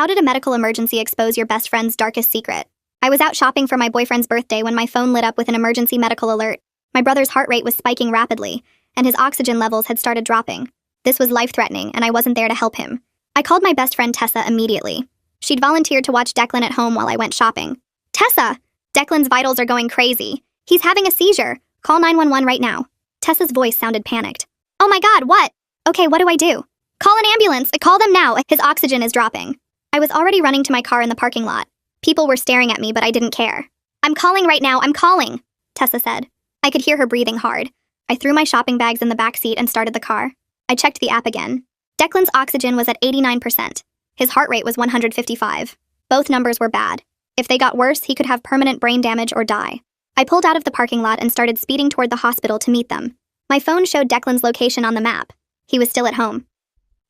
How did a medical emergency expose your best friend's darkest secret? I was out shopping for my boyfriend's birthday when my phone lit up with an emergency medical alert. My brother's heart rate was spiking rapidly, and his oxygen levels had started dropping. This was life-threatening, and I wasn't there to help him. I called my best friend Tessa immediately. She'd volunteered to watch Declan at home while I went shopping. Tessa! Declan's vitals are going crazy. He's having a seizure. Call 911 right now. Tessa's voice sounded panicked. Oh my god, what? Okay, what do I do? Call an ambulance. Call them now. His oxygen is dropping. I was already running to my car in the parking lot. People were staring at me, but I didn't care. I'm calling right now. I'm calling, Tessa said. I could hear her breathing hard. I threw my shopping bags in the back seat and started the car. I checked the app again. Declan's oxygen was at 89%. His heart rate was 155. Both numbers were bad. If they got worse, he could have permanent brain damage or die. I pulled out of the parking lot and started speeding toward the hospital to meet them. My phone showed Declan's location on the map. He was still at home.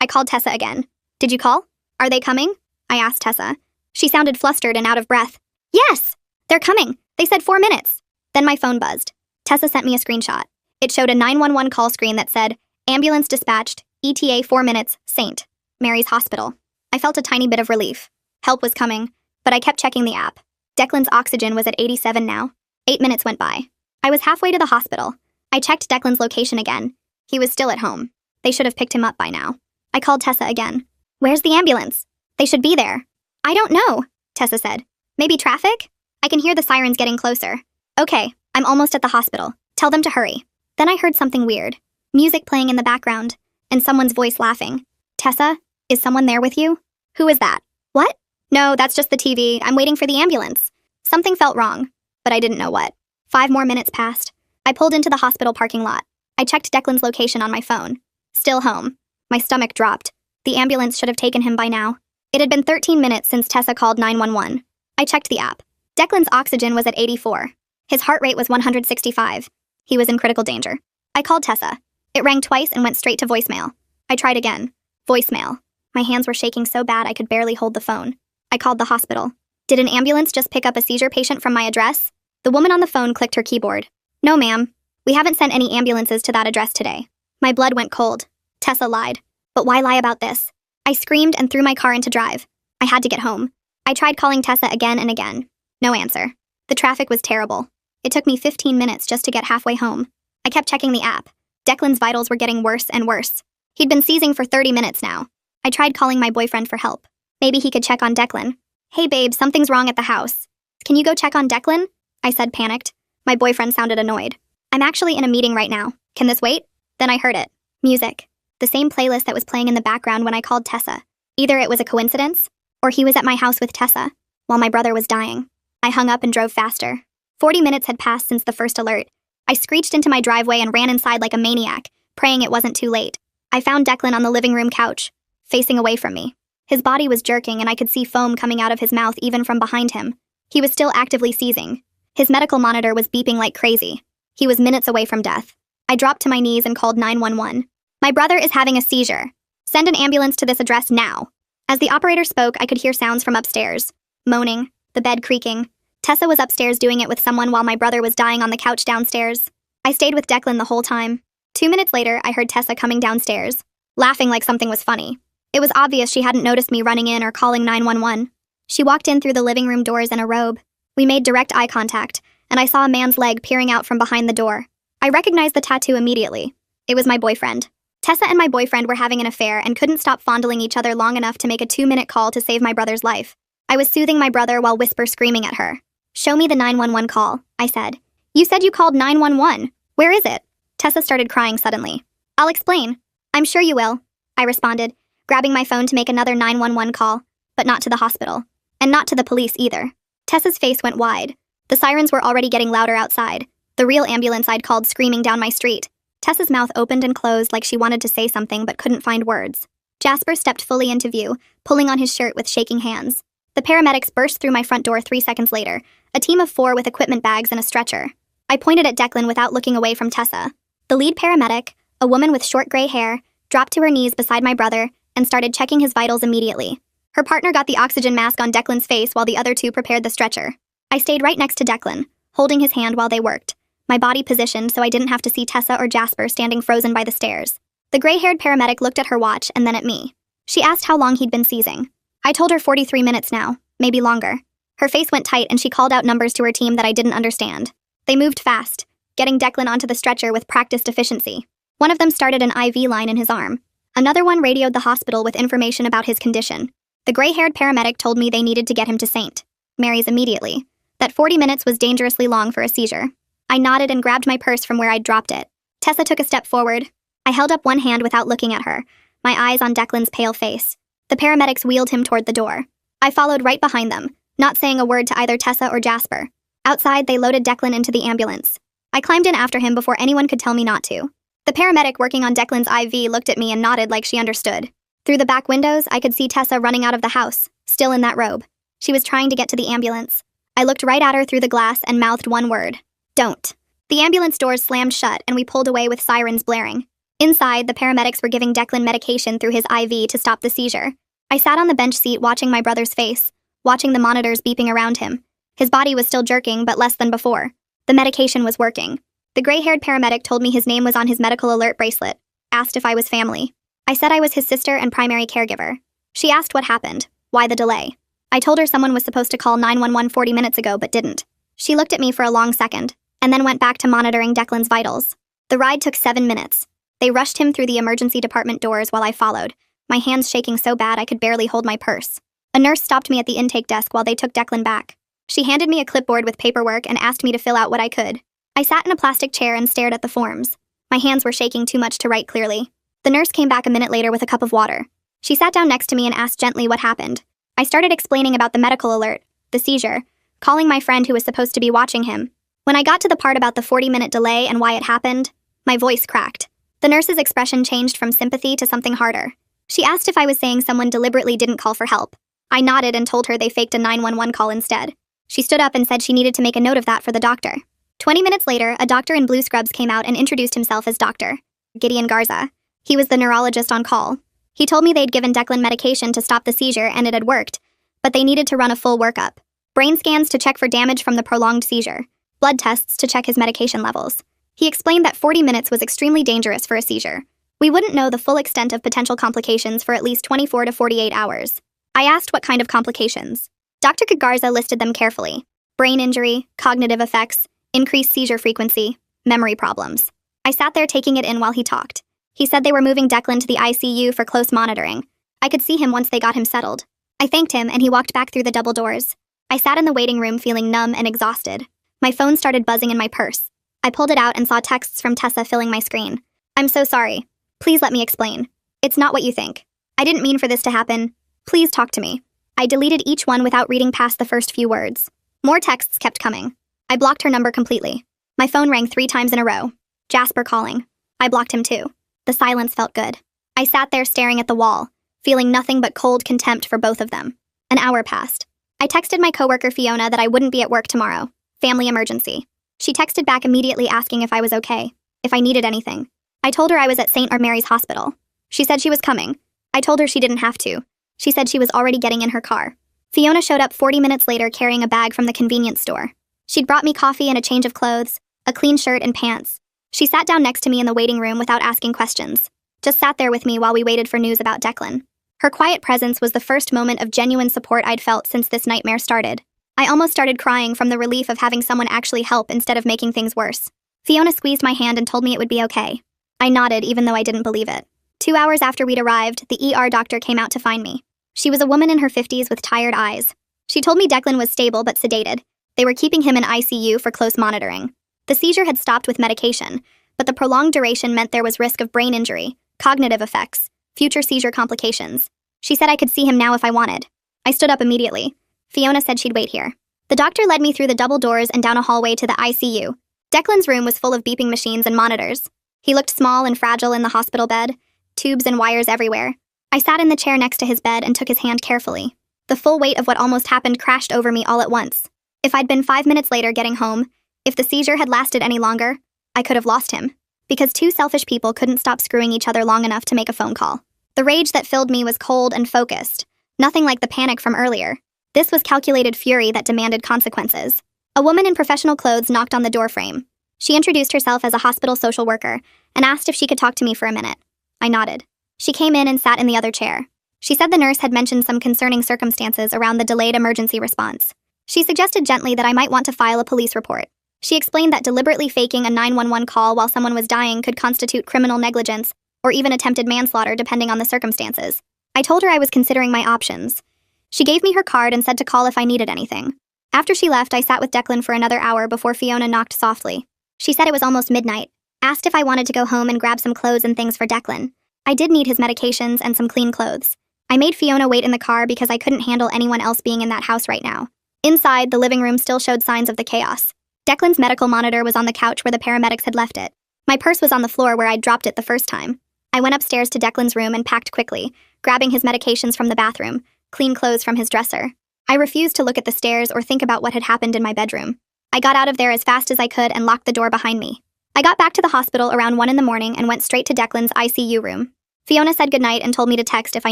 I called Tessa again. Did you call? Are they coming? I asked Tessa. She sounded flustered and out of breath. Yes! They're coming. They said 4 minutes. Then my phone buzzed. Tessa sent me a screenshot. It showed a 911 call screen that said, ambulance dispatched, ETA 4 minutes, St. Mary's Hospital. I felt a tiny bit of relief. Help was coming, but I kept checking the app. Declan's oxygen was at 87 now. 8 minutes went by. I was halfway to the hospital. I checked Declan's location again. He was still at home. They should have picked him up by now. I called Tessa again. Where's the ambulance? They should be there. I don't know, Tessa said. Maybe traffic? I can hear the sirens getting closer. Okay, I'm almost at the hospital. Tell them to hurry. Then I heard something weird. Music playing in the background, and someone's voice laughing. Tessa, is someone there with you? Who is that? What? No, that's just the TV. I'm waiting for the ambulance. Something felt wrong, but I didn't know what. 5 more minutes passed. I pulled into the hospital parking lot. I checked Declan's location on my phone. Still home. My stomach dropped. The ambulance should have taken him by now. It had been 13 minutes since Tessa called 911. I checked the app. Declan's oxygen was at 84. His heart rate was 165. He was in critical danger. I called Tessa. It rang twice and went straight to voicemail. I tried again. Voicemail. My hands were shaking so bad I could barely hold the phone. I called the hospital. Did an ambulance just pick up a seizure patient from my address? The woman on the phone clicked her keyboard. No, ma'am. We haven't sent any ambulances to that address today. My blood went cold. Tessa lied. But why lie about this? I screamed and threw my car into drive. I had to get home. I tried calling Tessa again and again. No answer. The traffic was terrible. It took me 15 minutes just to get halfway home. I kept checking the app. Declan's vitals were getting worse and worse. He'd been seizing for 30 minutes now. I tried calling my boyfriend for help. Maybe he could check on Declan. Hey babe, something's wrong at the house. Can you go check on Declan? I said, panicked. My boyfriend sounded annoyed. I'm actually in a meeting right now. Can this wait? Then I heard it. Music. The same playlist that was playing in the background when I called Tessa. Either it was a coincidence, or he was at my house with Tessa, while my brother was dying. I hung up and drove faster. 40 minutes had passed since the first alert. I screeched into my driveway and ran inside like a maniac, praying it wasn't too late. I found Declan on the living room couch, facing away from me. His body was jerking and I could see foam coming out of his mouth even from behind him. He was still actively seizing. His medical monitor was beeping like crazy. He was minutes away from death. I dropped to my knees and called 911. My brother is having a seizure. Send an ambulance to this address now. As the operator spoke, I could hear sounds from upstairs. Moaning, the bed creaking. Tessa was upstairs doing it with someone while my brother was dying on the couch downstairs. I stayed with Declan the whole time. 2 minutes later, I heard Tessa coming downstairs, laughing like something was funny. It was obvious she hadn't noticed me running in or calling 911. She walked in through the living room doors in a robe. We made direct eye contact, and I saw a man's leg peering out from behind the door. I recognized the tattoo immediately. It was my boyfriend. Tessa and my boyfriend were having an affair and couldn't stop fondling each other long enough to make a 2-minute call to save my brother's life. I was soothing my brother while whisper screaming at her. Show me the 911 call, I said. You said you called 911. Where is it? Tessa started crying suddenly. I'll explain. I'm sure you will, I responded, grabbing my phone to make another 911 call, but not to the hospital. And not to the police either. Tessa's face went wide. The sirens were already getting louder outside. The real ambulance I'd called screaming down my street. Tessa's mouth opened and closed like she wanted to say something but couldn't find words. Jasper stepped fully into view, pulling on his shirt with shaking hands. The paramedics burst through my front door 3 seconds later, a team of 4 with equipment bags and a stretcher. I pointed at Declan without looking away from Tessa. The lead paramedic, a woman with short gray hair, dropped to her knees beside my brother and started checking his vitals immediately. Her partner got the oxygen mask on Declan's face while the other 2 prepared the stretcher. I stayed right next to Declan, holding his hand while they worked, my body positioned so I didn't have to see Tessa or Jasper standing frozen by the stairs. The gray-haired paramedic looked at her watch and then at me. She asked how long he'd been seizing. I told her 43 minutes now, maybe longer. Her face went tight and she called out numbers to her team that I didn't understand. They moved fast, getting Declan onto the stretcher with practiced efficiency. One of them started an IV line in his arm. Another one radioed the hospital with information about his condition. The gray-haired paramedic told me they needed to get him to St. Mary's immediately. That 40 minutes was dangerously long for a seizure. I nodded and grabbed my purse from where I'd dropped it. Tessa took a step forward. I held up one hand without looking at her, my eyes on Declan's pale face. The paramedics wheeled him toward the door. I followed right behind them, not saying a word to either Tessa or Jasper. Outside, they loaded Declan into the ambulance. I climbed in after him before anyone could tell me not to. The paramedic working on Declan's IV looked at me and nodded like she understood. Through the back windows, I could see Tessa running out of the house, still in that robe. She was trying to get to the ambulance. I looked right at her through the glass and mouthed one word. Don't. The ambulance doors slammed shut and we pulled away with sirens blaring. Inside, the paramedics were giving Declan medication through his IV to stop the seizure. I sat on the bench seat watching my brother's face, watching the monitors beeping around him. His body was still jerking, but less than before. The medication was working. The gray-haired paramedic told me his name was on his medical alert bracelet, asked if I was family. I said I was his sister and primary caregiver. She asked what happened, why the delay. I told her someone was supposed to call 911 40 minutes ago but didn't. She looked at me for a long second, and then went back to monitoring Declan's vitals. The ride took 7 minutes. They rushed him through the emergency department doors while I followed, my hands shaking so bad I could barely hold my purse. A nurse stopped me at the intake desk while they took Declan back. She handed me a clipboard with paperwork and asked me to fill out what I could. I sat in a plastic chair and stared at the forms. My hands were shaking too much to write clearly. The nurse came back a minute later with a cup of water. She sat down next to me and asked gently what happened. I started explaining about the medical alert, the seizure, calling my friend who was supposed to be watching him. When I got to the part about the 40-minute delay and why it happened, my voice cracked. The nurse's expression changed from sympathy to something harder. She asked if I was saying someone deliberately didn't call for help. I nodded and told her they faked a 911 call instead. She stood up and said she needed to make a note of that for the doctor. 20 minutes later, a doctor in blue scrubs came out and introduced himself as Dr. Gideon Garza. He was the neurologist on call. He told me they'd given Declan medication to stop the seizure and it had worked, but they needed to run a full workup. Brain scans to check for damage from the prolonged seizure. Blood tests to check his medication levels. He explained that 40 minutes was extremely dangerous for a seizure. We wouldn't know the full extent of potential complications for at least 24 to 48 hours. I asked what kind of complications. Dr. Garza listed them carefully. Brain injury, cognitive effects, increased seizure frequency, memory problems. I sat there taking it in while he talked. He said they were moving Declan to the ICU for close monitoring. I could see him once they got him settled. I thanked him and he walked back through the double doors. I sat in the waiting room feeling numb and exhausted. My phone started buzzing in my purse. I pulled it out and saw texts from Tessa filling my screen. I'm so sorry. Please let me explain. It's not what you think. I didn't mean for this to happen. Please talk to me. I deleted each one without reading past the first few words. More texts kept coming. I blocked her number completely. My phone rang 3 times in a row. Jasper calling. I blocked him too. The silence felt good. I sat there staring at the wall, feeling nothing but cold contempt for both of them. An hour passed. I texted my coworker Fiona that I wouldn't be at work tomorrow. Family emergency. She texted back immediately asking if I was okay, if I needed anything. I told her I was at St. Mary's Hospital. She said she was coming. I told her she didn't have to. She said she was already getting in her car. Fiona showed up 40 minutes later carrying a bag from the convenience store. She'd brought me coffee and a change of clothes, a clean shirt and pants. She sat down next to me in the waiting room without asking questions. Just sat there with me while we waited for news about Declan. Her quiet presence was the first moment of genuine support I'd felt since this nightmare started. I almost started crying from the relief of having someone actually help instead of making things worse. Fiona squeezed my hand and told me it would be okay. I nodded even though I didn't believe it. 2 hours after we'd arrived, the ER doctor came out to find me. She was a woman in her 50s with tired eyes. She told me Declan was stable but sedated. They were keeping him in ICU for close monitoring. The seizure had stopped with medication, but the prolonged duration meant there was risk of brain injury, cognitive effects, future seizure complications. She said I could see him now if I wanted. I stood up immediately. Fiona said she'd wait here. The doctor led me through the double doors and down a hallway to the ICU. Declan's room was full of beeping machines and monitors. He looked small and fragile in the hospital bed, tubes and wires everywhere. I sat in the chair next to his bed and took his hand carefully. The full weight of what almost happened crashed over me all at once. If I'd been 5 minutes later getting home, if the seizure had lasted any longer, I could have lost him. Because 2 selfish people couldn't stop screwing each other long enough to make a phone call. The rage that filled me was cold and focused, nothing like the panic from earlier. This was calculated fury that demanded consequences. A woman in professional clothes knocked on the doorframe. She introduced herself as a hospital social worker and asked if she could talk to me for a minute. I nodded. She came in and sat in the other chair. She said the nurse had mentioned some concerning circumstances around the delayed emergency response. She suggested gently that I might want to file a police report. She explained that deliberately faking a 911 call while someone was dying could constitute criminal negligence or even attempted manslaughter depending on the circumstances. I told her I was considering my options. She gave me her card and said to call if I needed anything. After she left, I sat with Declan for another hour before Fiona knocked softly. She said it was almost midnight, asked if I wanted to go home and grab some clothes and things for Declan. I did need his medications and some clean clothes. I made Fiona wait in the car because I couldn't handle anyone else being in that house right now. Inside, the living room still showed signs of the chaos. Declan's medical monitor was on the couch where the paramedics had left it. My purse was on the floor where I'd dropped it the first time. I went upstairs to Declan's room and packed quickly, grabbing his medications from the bathroom, clean clothes from his dresser. I refused to look at the stairs or think about what had happened in my bedroom. I got out of there as fast as I could and locked the door behind me. I got back to the hospital around 1 in the morning and went straight to Declan's ICU room. Fiona said goodnight and told me to text if I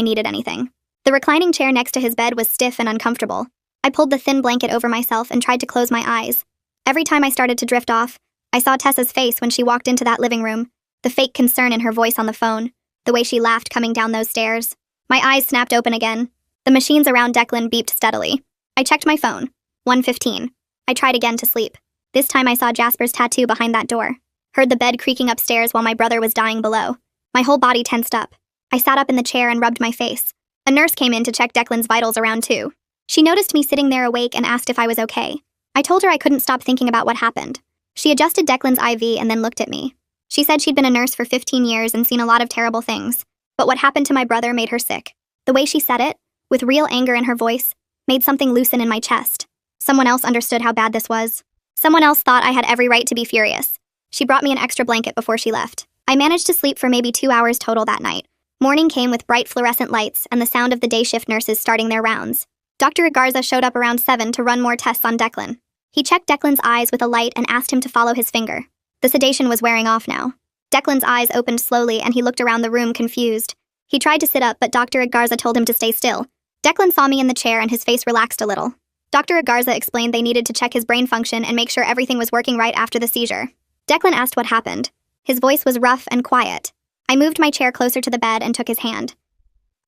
needed anything. The reclining chair next to his bed was stiff and uncomfortable. I pulled the thin blanket over myself and tried to close my eyes. Every time I started to drift off, I saw Tessa's face when she walked into that living room, the fake concern in her voice on the phone, the way she laughed coming down those stairs. My eyes snapped open again. The machines around Declan beeped steadily. I checked my phone. 1:15. I tried again to sleep. This time I saw Jasper's tattoo behind that door. Heard the bed creaking upstairs while my brother was dying below. My whole body tensed up. I sat up in the chair and rubbed my face. A nurse came in to check Declan's vitals around 2. She noticed me sitting there awake and asked if I was okay. I told her I couldn't stop thinking about what happened. She adjusted Declan's IV and then looked at me. She said she'd been a nurse for 15 years and seen a lot of terrible things. But what happened to my brother made her sick. The way she said it, with real anger in her voice, made something loosen in my chest. Someone else understood how bad this was. Someone else thought I had every right to be furious. She brought me an extra blanket before she left. I managed to sleep for maybe 2 hours total that night. Morning came with bright fluorescent lights and the sound of the day shift nurses starting their rounds. Dr. Agarza showed up around 7 to run more tests on Declan. He checked Declan's eyes with a light and asked him to follow his finger. The sedation was wearing off now. Declan's eyes opened slowly and he looked around the room confused. He tried to sit up, but Dr. Agarza told him to stay still. Declan saw me in the chair and his face relaxed a little. Dr. Agarza explained they needed to check his brain function and make sure everything was working right after the seizure. Declan asked what happened. His voice was rough and quiet. I moved my chair closer to the bed and took his hand.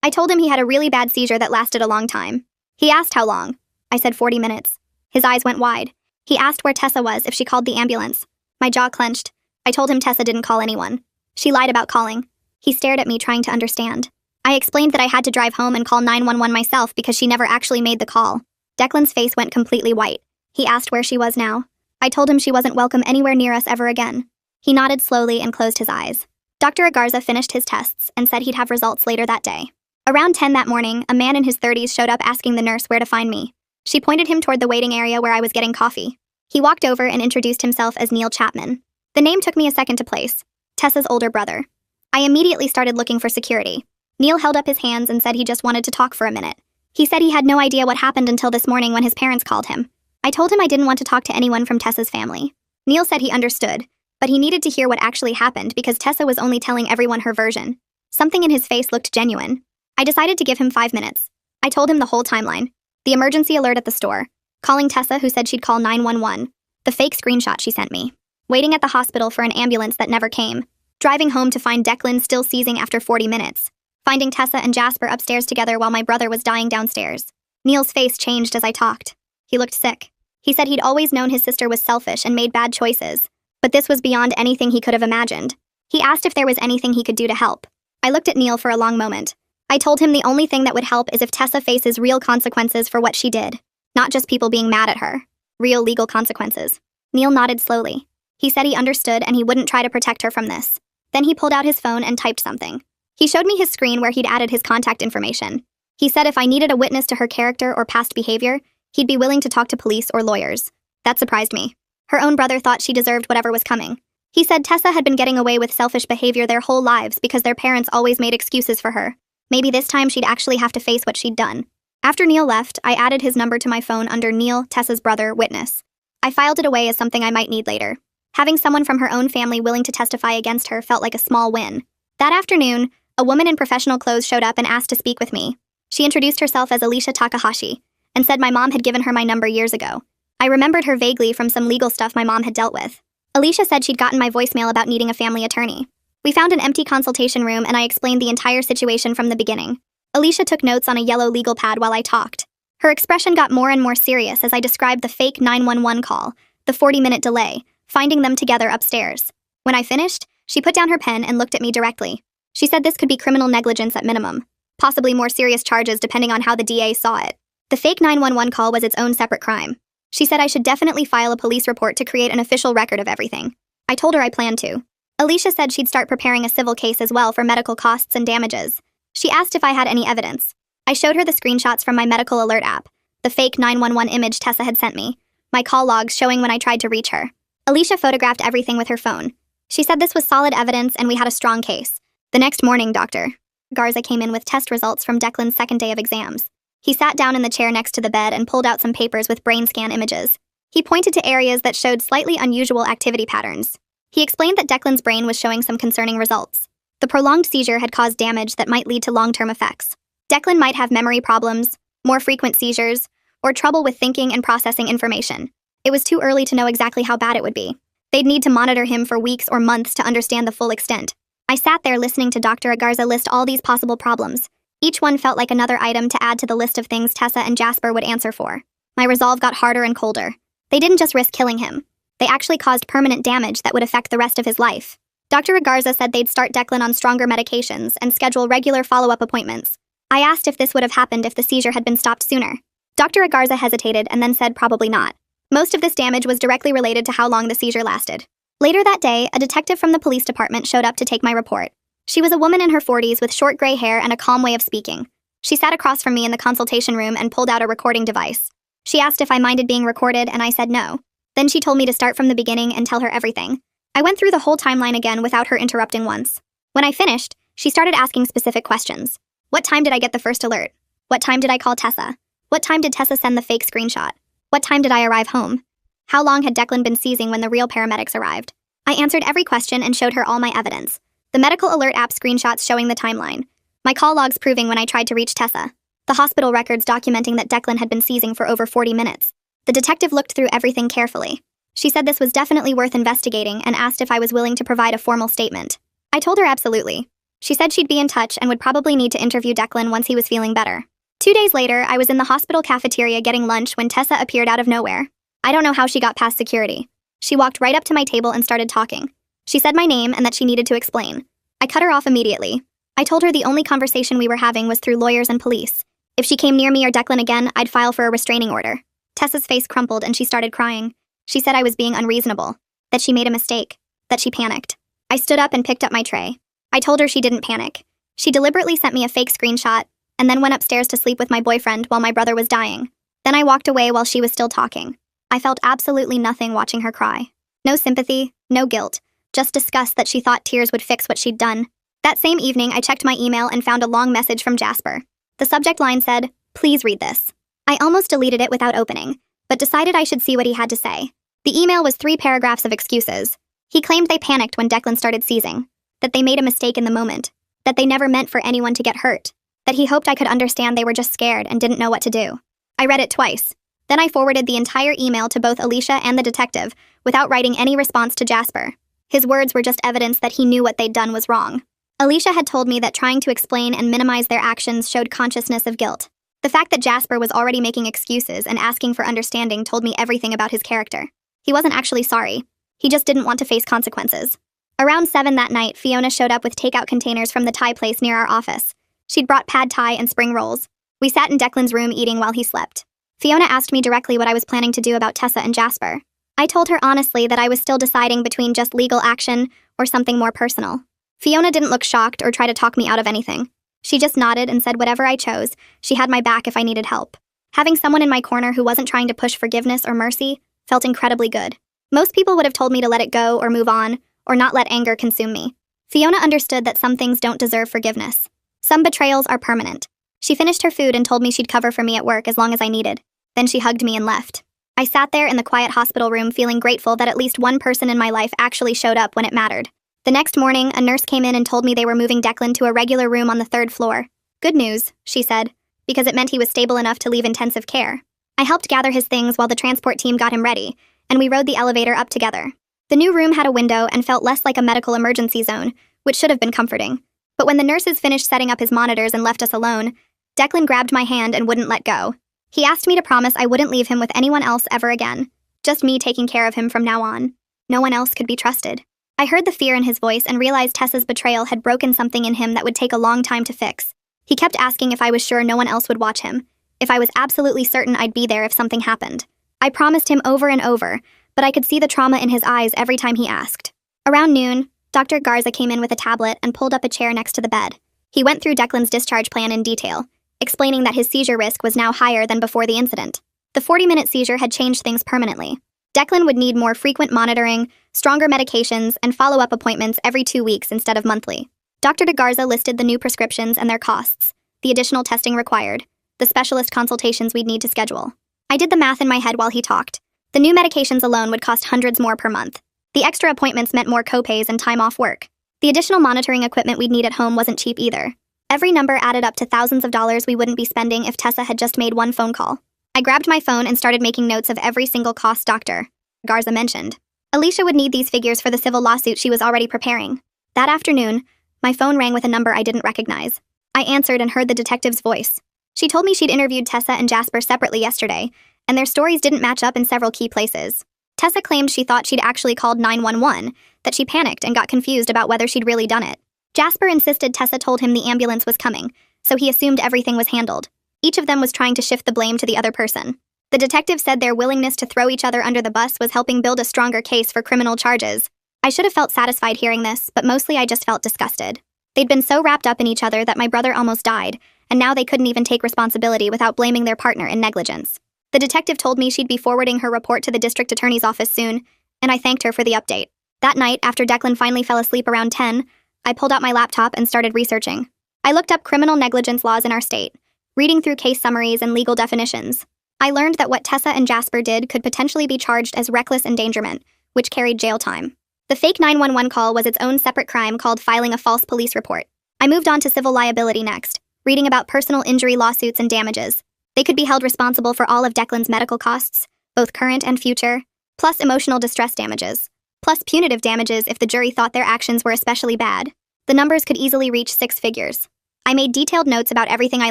I told him he had a really bad seizure that lasted a long time. He asked how long. I said 40 minutes. His eyes went wide. He asked where Tessa was, if she called the ambulance. My jaw clenched. I told him Tessa didn't call anyone. She lied about calling. He stared at me, trying to understand. I explained that I had to drive home and call 911 myself because she never actually made the call. Declan's face went completely white. He asked where she was now. I told him she wasn't welcome anywhere near us ever again. He nodded slowly and closed his eyes. Dr. Agarza finished his tests and said he'd have results later that day. Around 10 that morning, a man in his 30s showed up asking the nurse where to find me. She pointed him toward the waiting area where I was getting coffee. He walked over and introduced himself as Neil Chapman. The name took me a second to place. Tessa's older brother. I immediately started looking for security. Neil held up his hands and said he just wanted to talk for a minute. He said he had no idea what happened until this morning when his parents called him. I told him I didn't want to talk to anyone from Tessa's family. Neil said he understood, but he needed to hear what actually happened because Tessa was only telling everyone her version. Something in his face looked genuine. I decided to give him 5 minutes. I told him the whole timeline. The emergency alert at the store. Calling Tessa, who said she'd call 911. The fake screenshot she sent me. Waiting at the hospital for an ambulance that never came. Driving home to find Declan still seizing after 40 minutes. Finding Tessa and Jasper upstairs together while my brother was dying downstairs. Neil's face changed as I talked. He looked sick. He said he'd always known his sister was selfish and made bad choices. But this was beyond anything he could have imagined. He asked if there was anything he could do to help. I looked at Neil for a long moment. I told him the only thing that would help is if Tessa faces real consequences for what she did. Not just people being mad at her. Real legal consequences. Neil nodded slowly. He said he understood and he wouldn't try to protect her from this. Then he pulled out his phone and typed something. He showed me his screen where he'd added his contact information. He said if I needed a witness to her character or past behavior, he'd be willing to talk to police or lawyers. That surprised me. Her own brother thought she deserved whatever was coming. He said Tessa had been getting away with selfish behavior their whole lives because their parents always made excuses for her. Maybe this time she'd actually have to face what she'd done. After Neil left, I added his number to my phone under Neil, Tessa's brother, witness. I filed it away as something I might need later. Having someone from her own family willing to testify against her felt like a small win. That afternoon, a woman in professional clothes showed up and asked to speak with me. She introduced herself as Alicia Takahashi and said my mom had given her my number years ago. I remembered her vaguely from some legal stuff my mom had dealt with. Alicia said she'd gotten my voicemail about needing a family attorney. We found an empty consultation room and I explained the entire situation from the beginning. Alicia took notes on a yellow legal pad while I talked. Her expression got more and more serious as I described the fake 911 call, the 40-minute delay, finding them together upstairs. When I finished, she put down her pen and looked at me directly. She said this could be criminal negligence at minimum, possibly more serious charges depending on how the DA saw it. The fake 911 call was its own separate crime. She said I should definitely file a police report to create an official record of everything. I told her I planned to. Alicia said she'd start preparing a civil case as well for medical costs and damages. She asked if I had any evidence. I showed her the screenshots from my medical alert app, the fake 911 image Tessa had sent me, my call logs showing when I tried to reach her. Alicia photographed everything with her phone. She said this was solid evidence and we had a strong case. The next morning, Dr. Garza came in with test results from Declan's second day of exams. He sat down in the chair next to the bed and pulled out some papers with brain scan images. He pointed to areas that showed slightly unusual activity patterns. He explained that Declan's brain was showing some concerning results. The prolonged seizure had caused damage that might lead to long-term effects. Declan might have memory problems, more frequent seizures, or trouble with thinking and processing information. It was too early to know exactly how bad it would be. They'd need to monitor him for weeks or months to understand the full extent. I sat there listening to Dr. Garza list all these possible problems. Each one felt like another item to add to the list of things Tessa and Jasper would answer for. My resolve got harder and colder. They didn't just risk killing him. They actually caused permanent damage that would affect the rest of his life. Dr. Garza said they'd start Declan on stronger medications and schedule regular follow-up appointments. I asked if this would have happened if the seizure had been stopped sooner. Dr. Garza hesitated and then said probably not. Most of this damage was directly related to how long the seizure lasted. Later that day, a detective from the police department showed up to take my report. She was a woman in her 40s with short gray hair and a calm way of speaking. She sat across from me in the consultation room and pulled out a recording device. She asked if I minded being recorded, and I said no. Then she told me to start from the beginning and tell her everything. I went through the whole timeline again without her interrupting once. When I finished, she started asking specific questions. What time did I get the first alert? What time did I call Tessa? What time did Tessa send the fake screenshot? What time did I arrive home? How long had Declan been seizing when the real paramedics arrived? I answered every question and showed her all my evidence. The medical alert app screenshots showing the timeline. My call logs proving when I tried to reach Tessa. The hospital records documenting that Declan had been seizing for over 40 minutes. The detective looked through everything carefully. She said this was definitely worth investigating and asked if I was willing to provide a formal statement. I told her absolutely. She said she'd be in touch and would probably need to interview Declan once he was feeling better. 2 days later, I was in the hospital cafeteria getting lunch when Tessa appeared out of nowhere. I don't know how she got past security. She walked right up to my table and started talking. She said my name and that she needed to explain. I cut her off immediately. I told her the only conversation we were having was through lawyers and police. If she came near me or Declan again, I'd file for a restraining order. Tessa's face crumpled and she started crying. She said I was being unreasonable, that she made a mistake, that she panicked. I stood up and picked up my tray. I told her she didn't panic. She deliberately sent me a fake screenshot and then went upstairs to sleep with my boyfriend while my brother was dying. Then I walked away while she was still talking. I felt absolutely nothing watching her cry. No sympathy, no guilt, just disgust that she thought tears would fix what she'd done. That same evening, I checked my email and found a long message from Jasper. The subject line said, "Please read this." I almost deleted it without opening, but decided I should see what he had to say. The email was 3 paragraphs of excuses. He claimed they panicked when Declan started seizing, that they made a mistake in the moment, that they never meant for anyone to get hurt, that he hoped I could understand they were just scared and didn't know what to do. I read it twice. Then I forwarded the entire email to both Alicia and the detective, without writing any response to Jasper. His words were just evidence that he knew what they'd done was wrong. Alicia had told me that trying to explain and minimize their actions showed consciousness of guilt. The fact that Jasper was already making excuses and asking for understanding told me everything about his character. He wasn't actually sorry. He just didn't want to face consequences. Around 7 that night, Fiona showed up with takeout containers from the Thai place near our office. She'd brought pad Thai and spring rolls. We sat in Declan's room eating while he slept. Fiona asked me directly what I was planning to do about Tessa and Jasper. I told her honestly that I was still deciding between just legal action or something more personal. Fiona didn't look shocked or try to talk me out of anything. She just nodded and said whatever I chose, she had my back if I needed help. Having someone in my corner who wasn't trying to push forgiveness or mercy felt incredibly good. Most people would have told me to let it go or move on, or not let anger consume me. Fiona understood that some things don't deserve forgiveness. Some betrayals are permanent. She finished her food and told me she'd cover for me at work as long as I needed. Then she hugged me and left. I sat there in the quiet hospital room feeling grateful that at least one person in my life actually showed up when it mattered. The next morning, a nurse came in and told me they were moving Declan to a regular room on the 3rd floor. Good news, she said, because it meant he was stable enough to leave intensive care. I helped gather his things while the transport team got him ready, and we rode the elevator up together. The new room had a window and felt less like a medical emergency zone, which should have been comforting. But when the nurses finished setting up his monitors and left us alone, Declan grabbed my hand and wouldn't let go. He asked me to promise I wouldn't leave him with anyone else ever again. Just me taking care of him from now on. No one else could be trusted. I heard the fear in his voice and realized Tessa's betrayal had broken something in him that would take a long time to fix. He kept asking if I was sure no one else would watch him, if I was absolutely certain I'd be there if something happened. I promised him over and over, but I could see the trauma in his eyes every time he asked. Around noon, Dr. Garza came in with a tablet and pulled up a chair next to the bed. He went through Declan's discharge plan in detail, explaining that his seizure risk was now higher than before the incident. The 40-minute seizure had changed things permanently. Declan would need more frequent monitoring, stronger medications, and follow-up appointments every 2 weeks instead of monthly. Dr. De Garza listed the new prescriptions and their costs, the additional testing required, the specialist consultations we'd need to schedule. I did the math in my head while he talked. The new medications alone would cost hundreds more per month. The extra appointments meant more copays and time off work. The additional monitoring equipment we'd need at home wasn't cheap either. Every number added up to thousands of dollars we wouldn't be spending if Tessa had just made one phone call. I grabbed my phone and started making notes of every single cost Dr. Garza mentioned. Alicia would need these figures for the civil lawsuit she was already preparing. That afternoon, my phone rang with a number I didn't recognize. I answered and heard the detective's voice. She told me she'd interviewed Tessa and Jasper separately yesterday, and their stories didn't match up in several key places. Tessa claimed she thought she'd actually called 911, that she panicked and got confused about whether she'd really done it. Jasper insisted Tessa told him the ambulance was coming, so he assumed everything was handled. Each of them was trying to shift the blame to the other person. The detective said their willingness to throw each other under the bus was helping build a stronger case for criminal charges. I should have felt satisfied hearing this, but mostly I just felt disgusted. They'd been so wrapped up in each other that my brother almost died, and now they couldn't even take responsibility without blaming their partner in negligence. The detective told me she'd be forwarding her report to the district attorney's office soon, and I thanked her for the update. That night, after Declan finally fell asleep around 10, I pulled out my laptop and started researching. I looked up criminal negligence laws in our state, reading through case summaries and legal definitions. I learned that what Tessa and Jasper did could potentially be charged as reckless endangerment, which carried jail time. The fake 911 call was its own separate crime called filing a false police report. I moved on to civil liability next, reading about personal injury lawsuits and damages. They could be held responsible for all of Declan's medical costs, both current and future, plus emotional distress damages, plus punitive damages if the jury thought their actions were especially bad. The numbers could easily reach 6 figures. I made detailed notes about everything I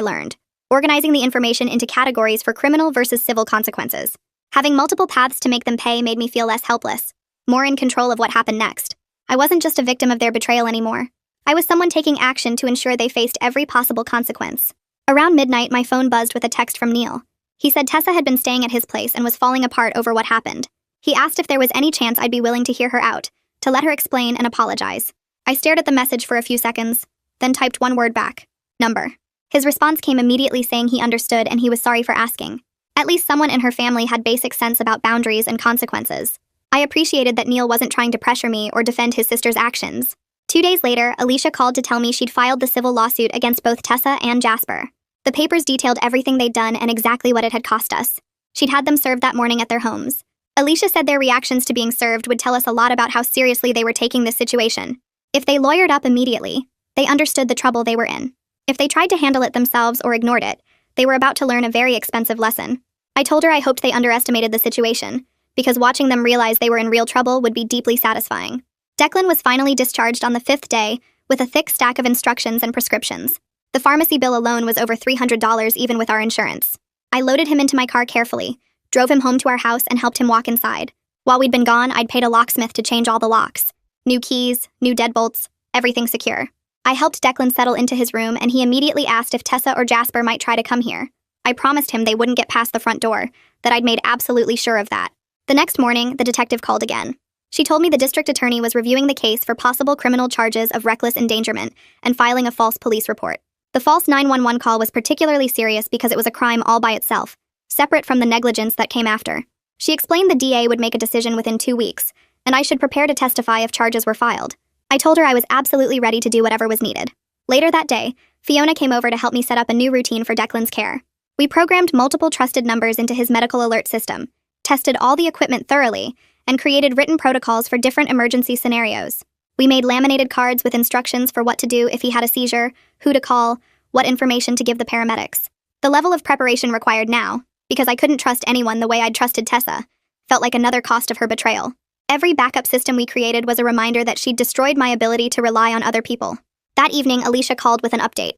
learned, organizing the information into categories for criminal versus civil consequences. Having multiple paths to make them pay made me feel less helpless, more in control of what happened next. I wasn't just a victim of their betrayal anymore. I was someone taking action to ensure they faced every possible consequence. Around midnight, my phone buzzed with a text from Neil. He said Tessa had been staying at his place and was falling apart over what happened. He asked if there was any chance I'd be willing to hear her out, to let her explain and apologize. I stared at the message for a few seconds, then typed one word back: number. His response came immediately saying he understood and he was sorry for asking. At least someone in her family had basic sense about boundaries and consequences. I appreciated that Neil wasn't trying to pressure me or defend his sister's actions. 2 days later, Alicia called to tell me she'd filed the civil lawsuit against both Tessa and Jasper. The papers detailed everything they'd done and exactly what it had cost us. She'd had them served that morning at their homes. Alicia said their reactions to being served would tell us a lot about how seriously they were taking this situation. If they lawyered up immediately, they understood the trouble they were in. If they tried to handle it themselves or ignored it, they were about to learn a very expensive lesson. I told her I hoped they underestimated the situation, because watching them realize they were in real trouble would be deeply satisfying. Declan was finally discharged on the 5th day, with a thick stack of instructions and prescriptions. The pharmacy bill alone was over $300 even with our insurance. I loaded him into my car carefully, drove him home to our house, and helped him walk inside. While we'd been gone, I'd paid a locksmith to change all the locks. New keys, new deadbolts, everything secure. I helped Declan settle into his room, and he immediately asked if Tessa or Jasper might try to come here. I promised him they wouldn't get past the front door, that I'd made absolutely sure of that. The next morning, the detective called again. She told me the district attorney was reviewing the case for possible criminal charges of reckless endangerment and filing a false police report. The false 911 call was particularly serious because it was a crime all by itself, separate from the negligence that came after. She explained the DA would make a decision within 2 weeks, and I should prepare to testify if charges were filed. I told her I was absolutely ready to do whatever was needed. Later that day, Fiona came over to help me set up a new routine for Declan's care. We programmed multiple trusted numbers into his medical alert system, tested all the equipment thoroughly, and created written protocols for different emergency scenarios. We made laminated cards with instructions for what to do if he had a seizure, who to call, what information to give the paramedics. The level of preparation required now, because I couldn't trust anyone the way I'd trusted Tessa, felt like another cost of her betrayal. Every backup system we created was a reminder that she'd destroyed my ability to rely on other people. That evening, Alicia called with an update.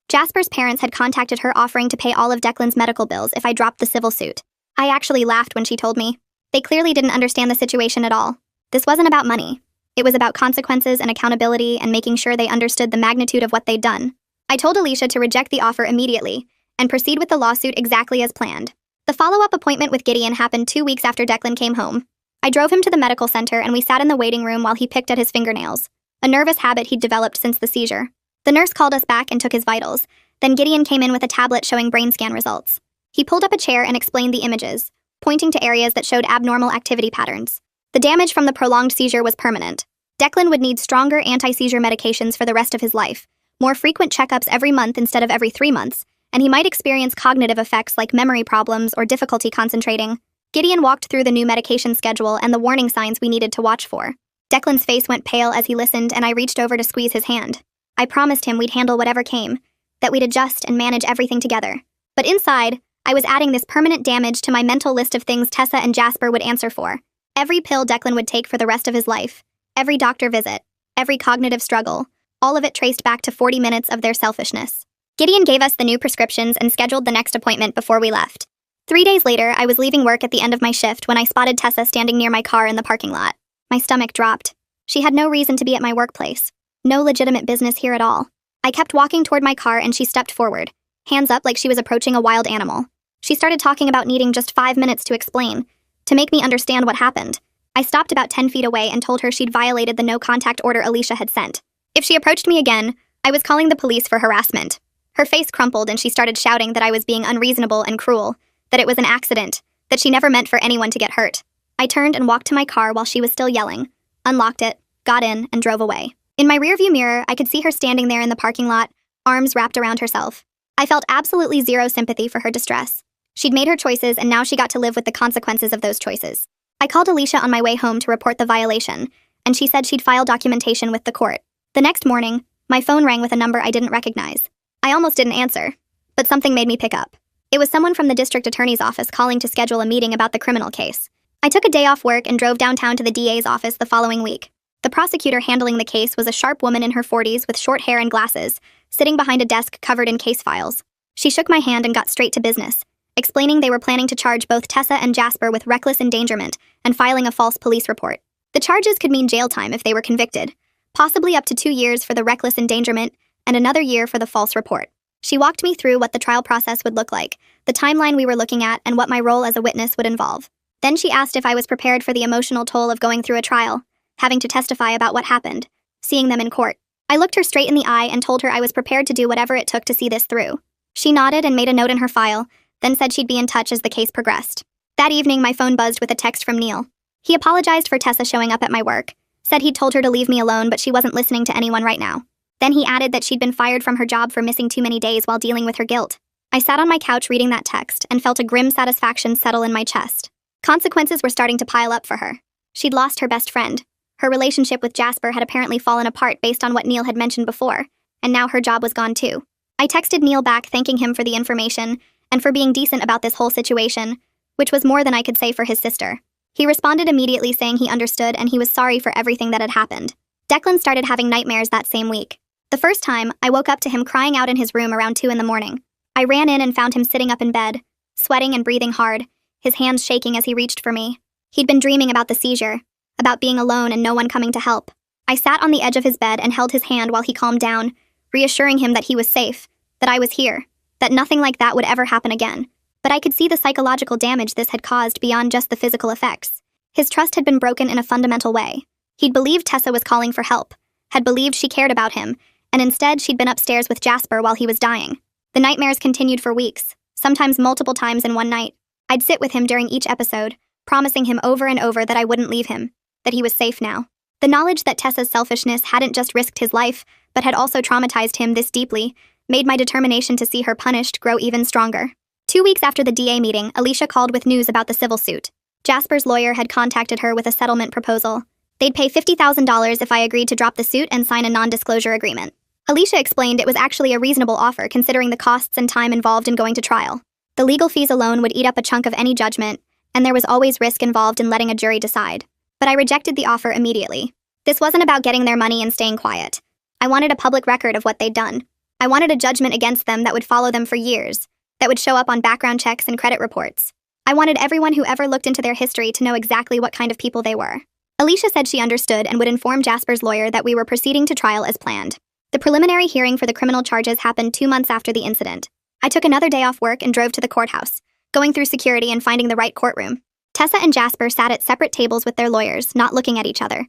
Jasper's parents had contacted her offering to pay all of Declan's medical bills if I dropped the civil suit. I actually laughed when she told me. They clearly didn't understand the situation at all. This wasn't about money. It was about consequences and accountability and making sure they understood the magnitude of what they'd done. I told Alicia to reject the offer immediately and proceed with the lawsuit exactly as planned. The follow-up appointment with Gideon happened 2 weeks after Declan came home. I drove him to the medical center and we sat in the waiting room while he picked at his fingernails, a nervous habit he'd developed since the seizure. The nurse called us back and took his vitals. Then Gideon came in with a tablet showing brain scan results. He pulled up a chair and explained the images, pointing to areas that showed abnormal activity patterns. The damage from the prolonged seizure was permanent. Declan would need stronger anti-seizure medications for the rest of his life, more frequent checkups every month instead of every 3 months, and he might experience cognitive effects like memory problems or difficulty concentrating. Gideon walked through the new medication schedule and the warning signs we needed to watch for. Declan's face went pale as he listened, and I reached over to squeeze his hand. I promised him we'd handle whatever came, that we'd adjust and manage everything together. But inside, I was adding this permanent damage to my mental list of things Tessa and Jasper would answer for. Every pill Declan would take for the rest of his life, every doctor visit, every cognitive struggle, all of it traced back to 40 minutes of their selfishness. Gideon gave us the new prescriptions and scheduled the next appointment before we left. 3 days later, I was leaving work at the end of my shift when I spotted Tessa standing near my car in the parking lot. My stomach dropped. She had no reason to be at my workplace. No legitimate business here at all. I kept walking toward my car and she stepped forward, hands up like she was approaching a wild animal. She started talking about needing just 5 minutes to explain, to make me understand what happened. I stopped about 10 feet away and told her she'd violated the no-contact order Alicia had sent. If she approached me again, I was calling the police for harassment. Her face crumpled and she started shouting that I was being unreasonable and cruel, that it was an accident, that she never meant for anyone to get hurt. I turned and walked to my car while she was still yelling, unlocked it, got in, and drove away. In my rearview mirror, I could see her standing there in the parking lot, arms wrapped around herself. I felt absolutely zero sympathy for her distress. She'd made her choices and now she got to live with the consequences of those choices. I called Alicia on my way home to report the violation, and she said she'd file documentation with the court. The next morning, my phone rang with a number I didn't recognize. I almost didn't answer, but something made me pick up. It was someone from the district attorney's office calling to schedule a meeting about the criminal case. I took a day off work and drove downtown to the DA's office the following week. The prosecutor handling the case was a sharp woman in her 40s with short hair and glasses, sitting behind a desk covered in case files. She shook my hand and got straight to business, explaining they were planning to charge both Tessa and Jasper with reckless endangerment and filing a false police report. The charges could mean jail time if they were convicted, possibly up to 2 years for the reckless endangerment and another year for the false report. She walked me through what the trial process would look like, the timeline we were looking at, and what my role as a witness would involve. Then she asked if I was prepared for the emotional toll of going through a trial, having to testify about what happened, seeing them in court. I looked her straight in the eye and told her I was prepared to do whatever it took to see this through. She nodded and made a note in her file, then said she'd be in touch as the case progressed. That evening, my phone buzzed with a text from Neil. He apologized for Tessa showing up at my work, said he'd told her to leave me alone but she wasn't listening to anyone right now. Then he added that she'd been fired from her job for missing too many days while dealing with her guilt. I sat on my couch reading that text and felt a grim satisfaction settle in my chest. Consequences were starting to pile up for her. She'd lost her best friend. Her relationship with Jasper had apparently fallen apart based on what Neil had mentioned before, and now her job was gone too. I texted Neil back thanking him for the information and for being decent about this whole situation, which was more than I could say for his sister. He responded immediately saying he understood and he was sorry for everything that had happened. Declan started having nightmares that same week. The first time, I woke up to him crying out in his room around 2 a.m. I ran in and found him sitting up in bed, sweating and breathing hard, his hands shaking as he reached for me. He'd been dreaming about the seizure, about being alone and no one coming to help. I sat on the edge of his bed and held his hand while he calmed down, reassuring him that he was safe, that I was here, that nothing like that would ever happen again. But I could see the psychological damage this had caused beyond just the physical effects. His trust had been broken in a fundamental way. He'd believed Tessa was calling for help, had believed she cared about him, and instead she'd been upstairs with Jasper while he was dying. The nightmares continued for weeks, sometimes multiple times in one night. I'd sit with him during each episode, promising him over and over that I wouldn't leave him, that he was safe now. The knowledge that Tessa's selfishness hadn't just risked his life, but had also traumatized him this deeply, made my determination to see her punished grow even stronger. 2 weeks after the DA meeting, Alicia called with news about the civil suit. Jasper's lawyer had contacted her with a settlement proposal. They'd pay $50,000 if I agreed to drop the suit and sign a non-disclosure agreement. Alicia explained it was actually a reasonable offer considering the costs and time involved in going to trial. The legal fees alone would eat up a chunk of any judgment, and there was always risk involved in letting a jury decide. But I rejected the offer immediately. This wasn't about getting their money and staying quiet. I wanted a public record of what they'd done. I wanted a judgment against them that would follow them for years, that would show up on background checks and credit reports. I wanted everyone who ever looked into their history to know exactly what kind of people they were. Alicia said she understood and would inform Jasper's lawyer that we were proceeding to trial as planned. The preliminary hearing for the criminal charges happened 2 months after the incident. I took another day off work and drove to the courthouse, going through security and finding the right courtroom. Tessa and Jasper sat at separate tables with their lawyers, not looking at each other.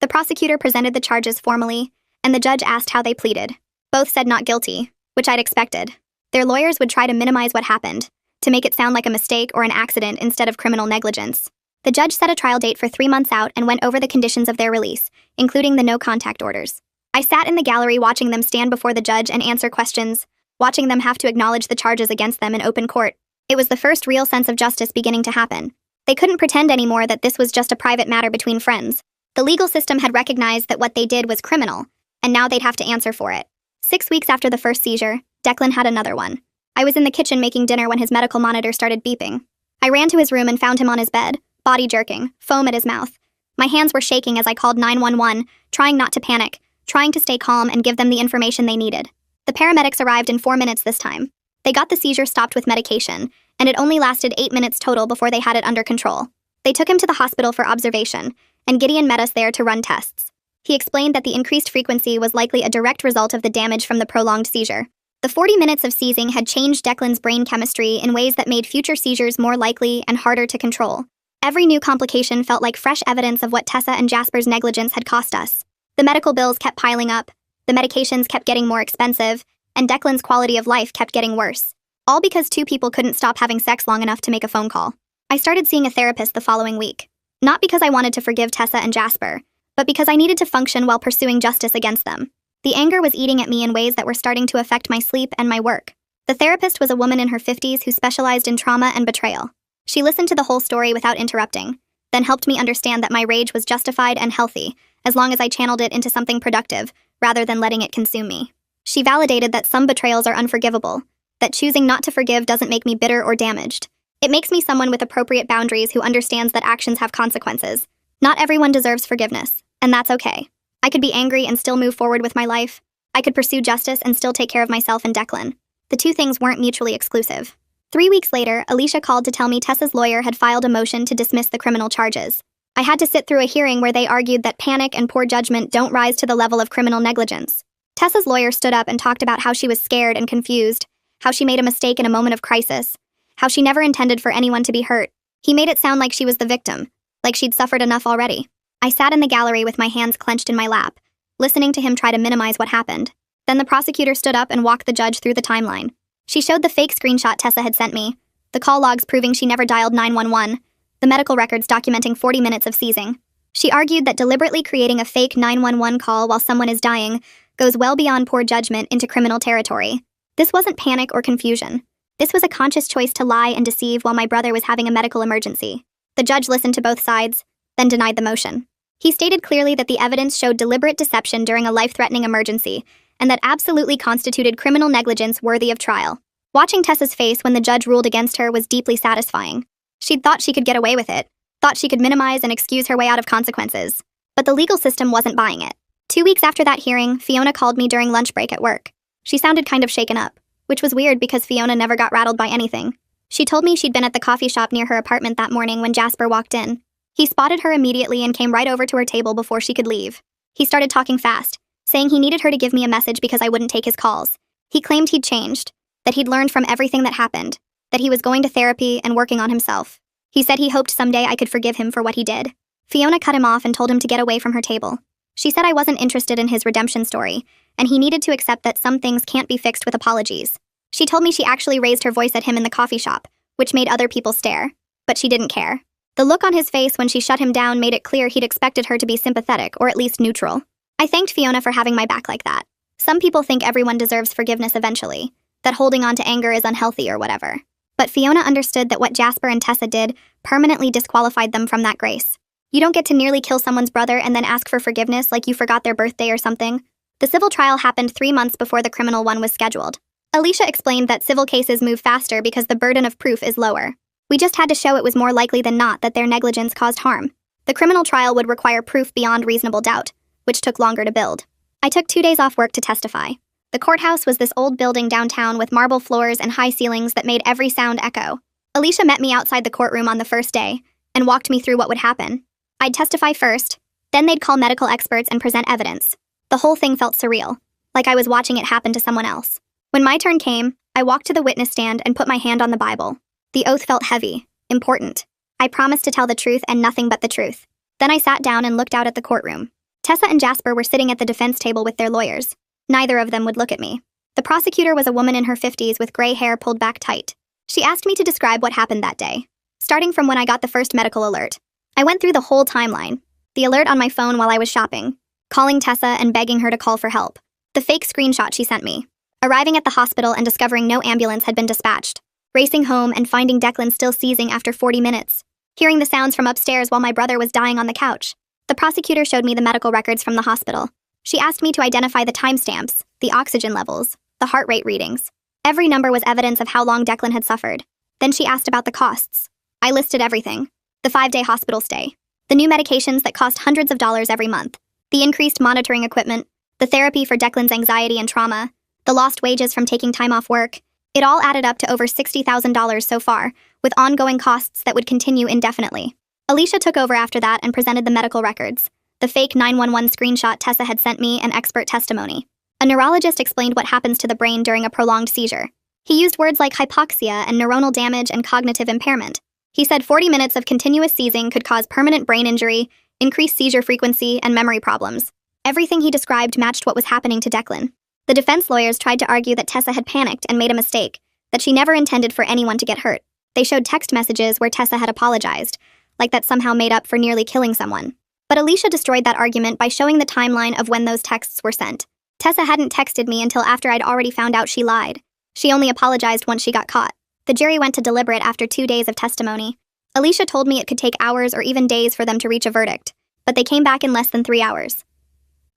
The prosecutor presented the charges formally, and the judge asked how they pleaded. Both said not guilty, which I'd expected. Their lawyers would try to minimize what happened, to make it sound like a mistake or an accident instead of criminal negligence. The judge set a trial date for 3 months out and went over the conditions of their release, including the no-contact orders. I sat in the gallery watching them stand before the judge and answer questions, watching them have to acknowledge the charges against them in open court. It was the first real sense of justice beginning to happen. They couldn't pretend anymore that this was just a private matter between friends. The legal system had recognized that what they did was criminal, and now they'd have to answer for it. 6 weeks after the first seizure, Declan had another one. I was in the kitchen making dinner when his medical monitor started beeping. I ran to his room and found him on his bed, body jerking, foam at his mouth. My hands were shaking as I called 911, trying not to panic, trying to stay calm and give them the information they needed. The paramedics arrived in 4 minutes this time. They got the seizure stopped with medication, and it only lasted 8 minutes total before they had it under control. They took him to the hospital for observation, and Gideon met us there to run tests. He explained that the increased frequency was likely a direct result of the damage from the prolonged seizure. The 40 minutes of seizing had changed Declan's brain chemistry in ways that made future seizures more likely and harder to control. Every new complication felt like fresh evidence of what Tessa and Jasper's negligence had cost us. The medical bills kept piling up, the medications kept getting more expensive, and Declan's quality of life kept getting worse. All because 2 people couldn't stop having sex long enough to make a phone call. I started seeing a therapist the following week. Not because I wanted to forgive Tessa and Jasper, but because I needed to function while pursuing justice against them. The anger was eating at me in ways that were starting to affect my sleep and my work. The therapist was a woman in her 50s who specialized in trauma and betrayal. She listened to the whole story without interrupting, then helped me understand that my rage was justified and healthy, as long as I channeled it into something productive, rather than letting it consume me. She validated that some betrayals are unforgivable, that choosing not to forgive doesn't make me bitter or damaged. It makes me someone with appropriate boundaries who understands that actions have consequences. Not everyone deserves forgiveness, and that's okay. I could be angry and still move forward with my life. I could pursue justice and still take care of myself and Declan. The 2 things weren't mutually exclusive. 3 weeks later, Alicia called to tell me Tessa's lawyer had filed a motion to dismiss the criminal charges. I had to sit through a hearing where they argued that panic and poor judgment don't rise to the level of criminal negligence. Tessa's lawyer stood up and talked about how she was scared and confused, how she made a mistake in a moment of crisis, how she never intended for anyone to be hurt. He made it sound like she was the victim, like she'd suffered enough already. I sat in the gallery with my hands clenched in my lap, listening to him try to minimize what happened. Then the prosecutor stood up and walked the judge through the timeline. She showed the fake screenshot Tessa had sent me, the call logs proving she never dialed 911, the medical records documenting 40 minutes of seizing. She argued that deliberately creating a fake 911 call while someone is dying goes well beyond poor judgment into criminal territory. This wasn't panic or confusion. This was a conscious choice to lie and deceive while my brother was having a medical emergency. The judge listened to both sides, then denied the motion. He stated clearly that the evidence showed deliberate deception during a life-threatening emergency, and that absolutely constituted criminal negligence worthy of trial. Watching Tessa's face when the judge ruled against her was deeply satisfying. She'd thought she could get away with it, thought she could minimize and excuse her way out of consequences. But the legal system wasn't buying it. 2 weeks after that hearing, Fiona called me during lunch break at work. She sounded kind of shaken up, which was weird because Fiona never got rattled by anything. She told me she'd been at the coffee shop near her apartment that morning when Jasper walked in. He spotted her immediately and came right over to her table before she could leave. He started talking fast, saying he needed her to give me a message because I wouldn't take his calls. He claimed he'd changed, that he'd learned from everything that happened, that he was going to therapy and working on himself. He said he hoped someday I could forgive him for what he did. Fiona cut him off and told him to get away from her table. She said I wasn't interested in his redemption story, and he needed to accept that some things can't be fixed with apologies. She told me she actually raised her voice at him in the coffee shop, which made other people stare. But she didn't care. The look on his face when she shut him down made it clear he'd expected her to be sympathetic or at least neutral. I thanked Fiona for having my back like that. Some people think everyone deserves forgiveness eventually, that holding on to anger is unhealthy or whatever. But Fiona understood that what Jasper and Tessa did permanently disqualified them from that grace. You don't get to nearly kill someone's brother and then ask for forgiveness like you forgot their birthday or something. The civil trial happened 3 months before the criminal one was scheduled. Alicia explained that civil cases move faster because the burden of proof is lower. We just had to show it was more likely than not that their negligence caused harm. The criminal trial would require proof beyond reasonable doubt, which took longer to build. I took 2 days off work to testify. The courthouse was this old building downtown with marble floors and high ceilings that made every sound echo. Alicia met me outside the courtroom on the first day and walked me through what would happen. I'd testify first, then they'd call medical experts and present evidence. The whole thing felt surreal, like I was watching it happen to someone else. When my turn came, I walked to the witness stand and put my hand on the Bible. The oath felt heavy, important. I promised to tell the truth and nothing but the truth. Then I sat down and looked out at the courtroom. Tessa and Jasper were sitting at the defense table with their lawyers. Neither of them would look at me. The prosecutor was a woman in her 50s with gray hair pulled back tight. She asked me to describe what happened that day, starting from when I got the first medical alert. I went through the whole timeline. The alert on my phone while I was shopping, calling Tessa and begging her to call for help. The fake screenshot she sent me. Arriving at the hospital and discovering no ambulance had been dispatched. Racing home and finding Declan still seizing after 40 minutes. Hearing the sounds from upstairs while my brother was dying on the couch. The prosecutor showed me the medical records from the hospital. She asked me to identify the timestamps, the oxygen levels, the heart rate readings. Every number was evidence of how long Declan had suffered. Then she asked about the costs. I listed everything. The 5-day hospital stay. The new medications that cost hundreds of dollars every month. The increased monitoring equipment. The therapy for Declan's anxiety and trauma. The lost wages from taking time off work. It all added up to over $60,000 so far, with ongoing costs that would continue indefinitely. Alicia took over after that and presented the medical records. The fake 911 screenshot Tessa had sent me and expert testimony. A neurologist explained what happens to the brain during a prolonged seizure. He used words like hypoxia and neuronal damage and cognitive impairment. He said 40 minutes of continuous seizing could cause permanent brain injury, increased seizure frequency, and memory problems. Everything he described matched what was happening to Declan. The defense lawyers tried to argue that Tessa had panicked and made a mistake, that she never intended for anyone to get hurt. They showed text messages where Tessa had apologized, like that somehow made up for nearly killing someone. But Alicia destroyed that argument by showing the timeline of when those texts were sent. Tessa hadn't texted me until after I'd already found out she lied. She only apologized once she got caught. The jury went to deliberate after 2 days of testimony. Alicia told me it could take hours or even days for them to reach a verdict, but they came back in less than 3 hours.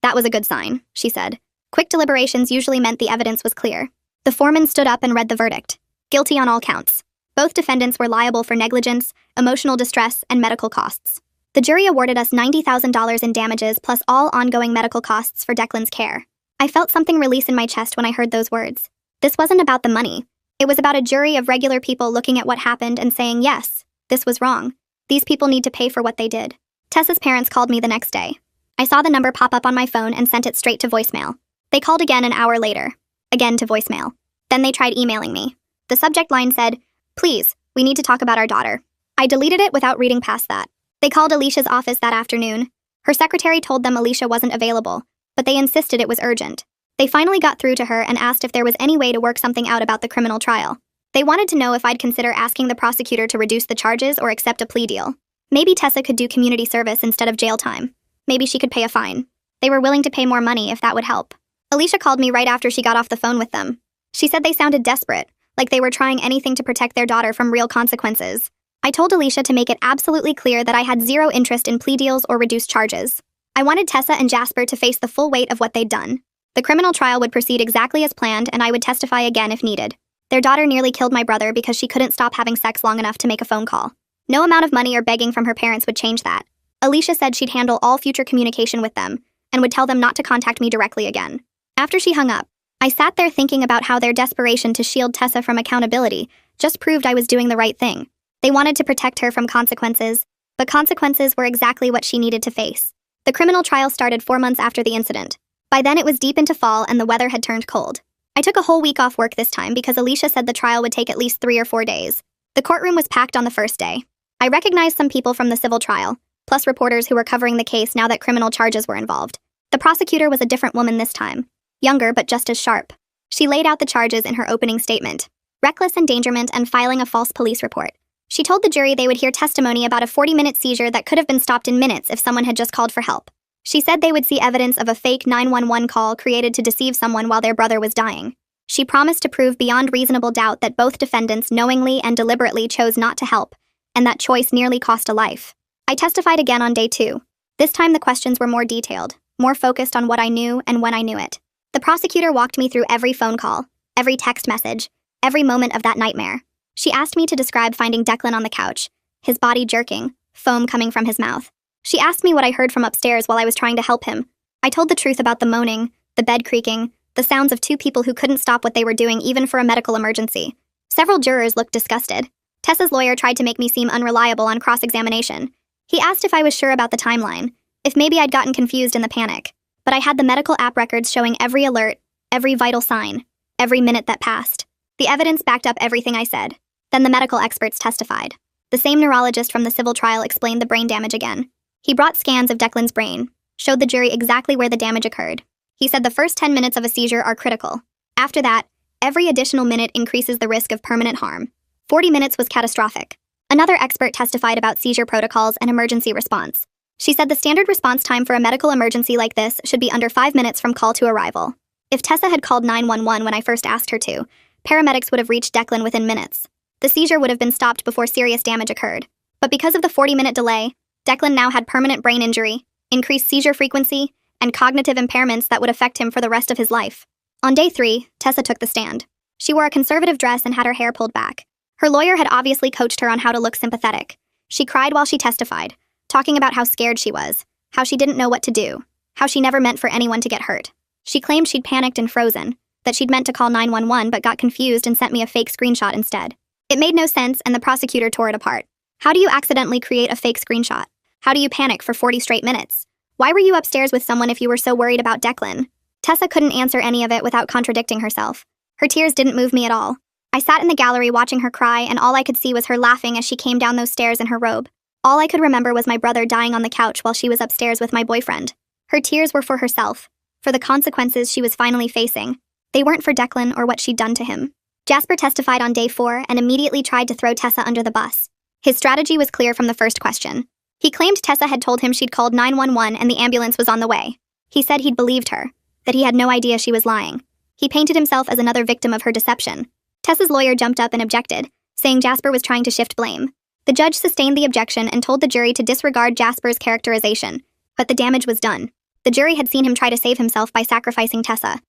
That was a good sign, she said. Quick deliberations usually meant the evidence was clear. The foreman stood up and read the verdict. Guilty on all counts. Both defendants were liable for negligence, emotional distress, and medical costs. The jury awarded us $90,000 in damages plus all ongoing medical costs for Declan's care. I felt something release in my chest when I heard those words. This wasn't about the money. It was about a jury of regular people looking at what happened and saying, yes, this was wrong. These people need to pay for what they did. Tessa's parents called me the next day. I saw the number pop up on my phone and sent it straight to voicemail. They called again an hour later. Again to voicemail. Then they tried emailing me. The subject line said, "Please, we need to talk about our daughter." I deleted it without reading past that. They called Alicia's office that afternoon. Her secretary told them Alicia wasn't available, but they insisted it was urgent. They finally got through to her and asked if there was any way to work something out about the criminal trial. They wanted to know if I'd consider asking the prosecutor to reduce the charges or accept a plea deal. Maybe Tessa could do community service instead of jail time. Maybe she could pay a fine. They were willing to pay more money if that would help. Alicia called me right after she got off the phone with them. She said they sounded desperate, like they were trying anything to protect their daughter from real consequences. I told Alicia to make it absolutely clear that I had zero interest in plea deals or reduced charges. I wanted Tessa and Jasper to face the full weight of what they'd done. The criminal trial would proceed exactly as planned, and I would testify again if needed. Their daughter nearly killed my brother because she couldn't stop having sex long enough to make a phone call. No amount of money or begging from her parents would change that. Alicia said she'd handle all future communication with them, and would tell them not to contact me directly again. After she hung up, I sat there thinking about how their desperation to shield Tessa from accountability just proved I was doing the right thing. They wanted to protect her from consequences, but consequences were exactly what she needed to face. The criminal trial started 4 months after the incident. By then it was deep into fall and the weather had turned cold. I took a whole week off work this time because Alicia said the trial would take at least 3 or 4 days. The courtroom was packed on the first day. I recognized some people from the civil trial, plus reporters who were covering the case now that criminal charges were involved. The prosecutor was a different woman this time. Younger but just as sharp. She laid out the charges in her opening statement. Reckless endangerment and filing a false police report. She told the jury they would hear testimony about a 40-minute seizure that could have been stopped in minutes if someone had just called for help. She said they would see evidence of a fake 911 call created to deceive someone while their brother was dying. She promised to prove beyond reasonable doubt that both defendants knowingly and deliberately chose not to help, and that choice nearly cost a life. I testified again on day 2. This time the questions were more detailed, more focused on what I knew and when I knew it. The prosecutor walked me through every phone call, every text message, every moment of that nightmare. She asked me to describe finding Declan on the couch, his body jerking, foam coming from his mouth. She asked me what I heard from upstairs while I was trying to help him. I told the truth about the moaning, the bed creaking, the sounds of two people who couldn't stop what they were doing even for a medical emergency. Several jurors looked disgusted. Tessa's lawyer tried to make me seem unreliable on cross-examination. He asked if I was sure about the timeline, if maybe I'd gotten confused in the panic. But I had the medical app records showing every alert, every vital sign, every minute that passed. The evidence backed up everything I said. Then the medical experts testified. The same neurologist from the civil trial explained the brain damage again. He brought scans of Declan's brain, showed the jury exactly where the damage occurred. He said the first 10 minutes of a seizure are critical. After that, every additional minute increases the risk of permanent harm. 40 minutes was catastrophic. Another expert testified about seizure protocols and emergency response. She said the standard response time for a medical emergency like this should be under 5 minutes from call to arrival. If Tessa had called 911 when I first asked her to, paramedics would have reached Declan within minutes. The seizure would have been stopped before serious damage occurred. But because of the 40-minute delay, Declan now had permanent brain injury, increased seizure frequency, and cognitive impairments that would affect him for the rest of his life. On day 3, Tessa took the stand. She wore a conservative dress and had her hair pulled back. Her lawyer had obviously coached her on how to look sympathetic. She cried while she testified, talking about how scared she was, how she didn't know what to do, how she never meant for anyone to get hurt. She claimed she'd panicked and frozen, that she'd meant to call 911 but got confused and sent me a fake screenshot instead. It made no sense, and the prosecutor tore it apart. How do you accidentally create a fake screenshot? How do you panic for 40 straight minutes? Why were you upstairs with someone if you were so worried about Declan? Tessa couldn't answer any of it without contradicting herself. Her tears didn't move me at all. I sat in the gallery watching her cry, and all I could see was her laughing as she came down those stairs in her robe. All I could remember was my brother dying on the couch while she was upstairs with my boyfriend. Her tears were for herself, for the consequences she was finally facing. They weren't for Declan or what she'd done to him. Jasper testified on day 4 and immediately tried to throw Tessa under the bus. His strategy was clear from the first question. He claimed Tessa had told him she'd called 911 and the ambulance was on the way. He said he'd believed her, that he had no idea she was lying. He painted himself as another victim of her deception. Tessa's lawyer jumped up and objected, saying Jasper was trying to shift blame. The judge sustained the objection and told the jury to disregard Jasper's characterization, but the damage was done. The jury had seen him try to save himself by sacrificing Tessa.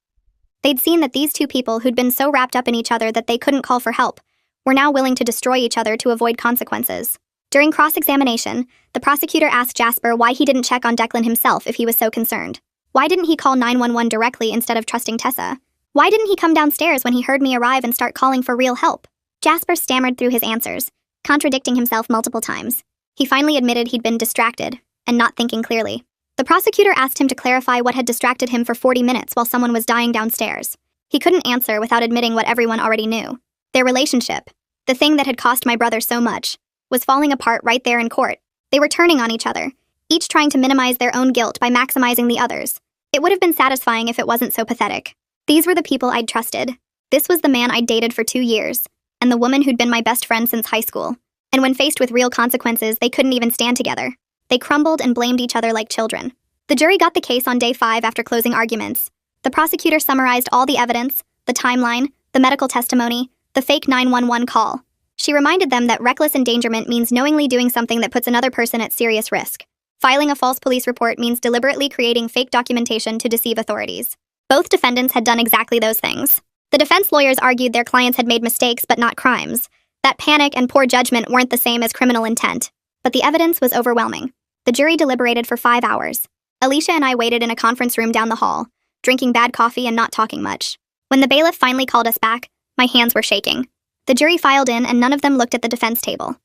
They'd seen that these two people who'd been so wrapped up in each other that they couldn't call for help were now willing to destroy each other to avoid consequences. During cross-examination, the prosecutor asked Jasper why he didn't check on Declan himself if he was so concerned. Why didn't he call 911 directly instead of trusting Tessa? Why didn't he come downstairs when he heard me arrive and start calling for real help? Jasper stammered through his answers, contradicting himself multiple times. He finally admitted he'd been distracted and not thinking clearly. The prosecutor asked him to clarify what had distracted him for 40 minutes while someone was dying downstairs. He couldn't answer without admitting what everyone already knew. Their relationship, the thing that had cost my brother so much, was falling apart right there in court. They were turning on each other, each trying to minimize their own guilt by maximizing the others. It would have been satisfying if it wasn't so pathetic. These were the people I'd trusted. This was the man I'd dated for 2 years, and the woman who'd been my best friend since high school. And when faced with real consequences, they couldn't even stand together. They crumbled and blamed each other like children. The jury got the case on day 5 after closing arguments. The prosecutor summarized all the evidence, the timeline, the medical testimony, the fake 911 call. She reminded them that reckless endangerment means knowingly doing something that puts another person at serious risk. Filing a false police report means deliberately creating fake documentation to deceive authorities. Both defendants had done exactly those things. The defense lawyers argued their clients had made mistakes but not crimes, that panic and poor judgment weren't the same as criminal intent. But the evidence was overwhelming. The jury deliberated for 5 hours. Alicia and I waited in a conference room down the hall, drinking bad coffee and not talking much. When the bailiff finally called us back, my hands were shaking. The jury filed in and none of them looked at the defense table.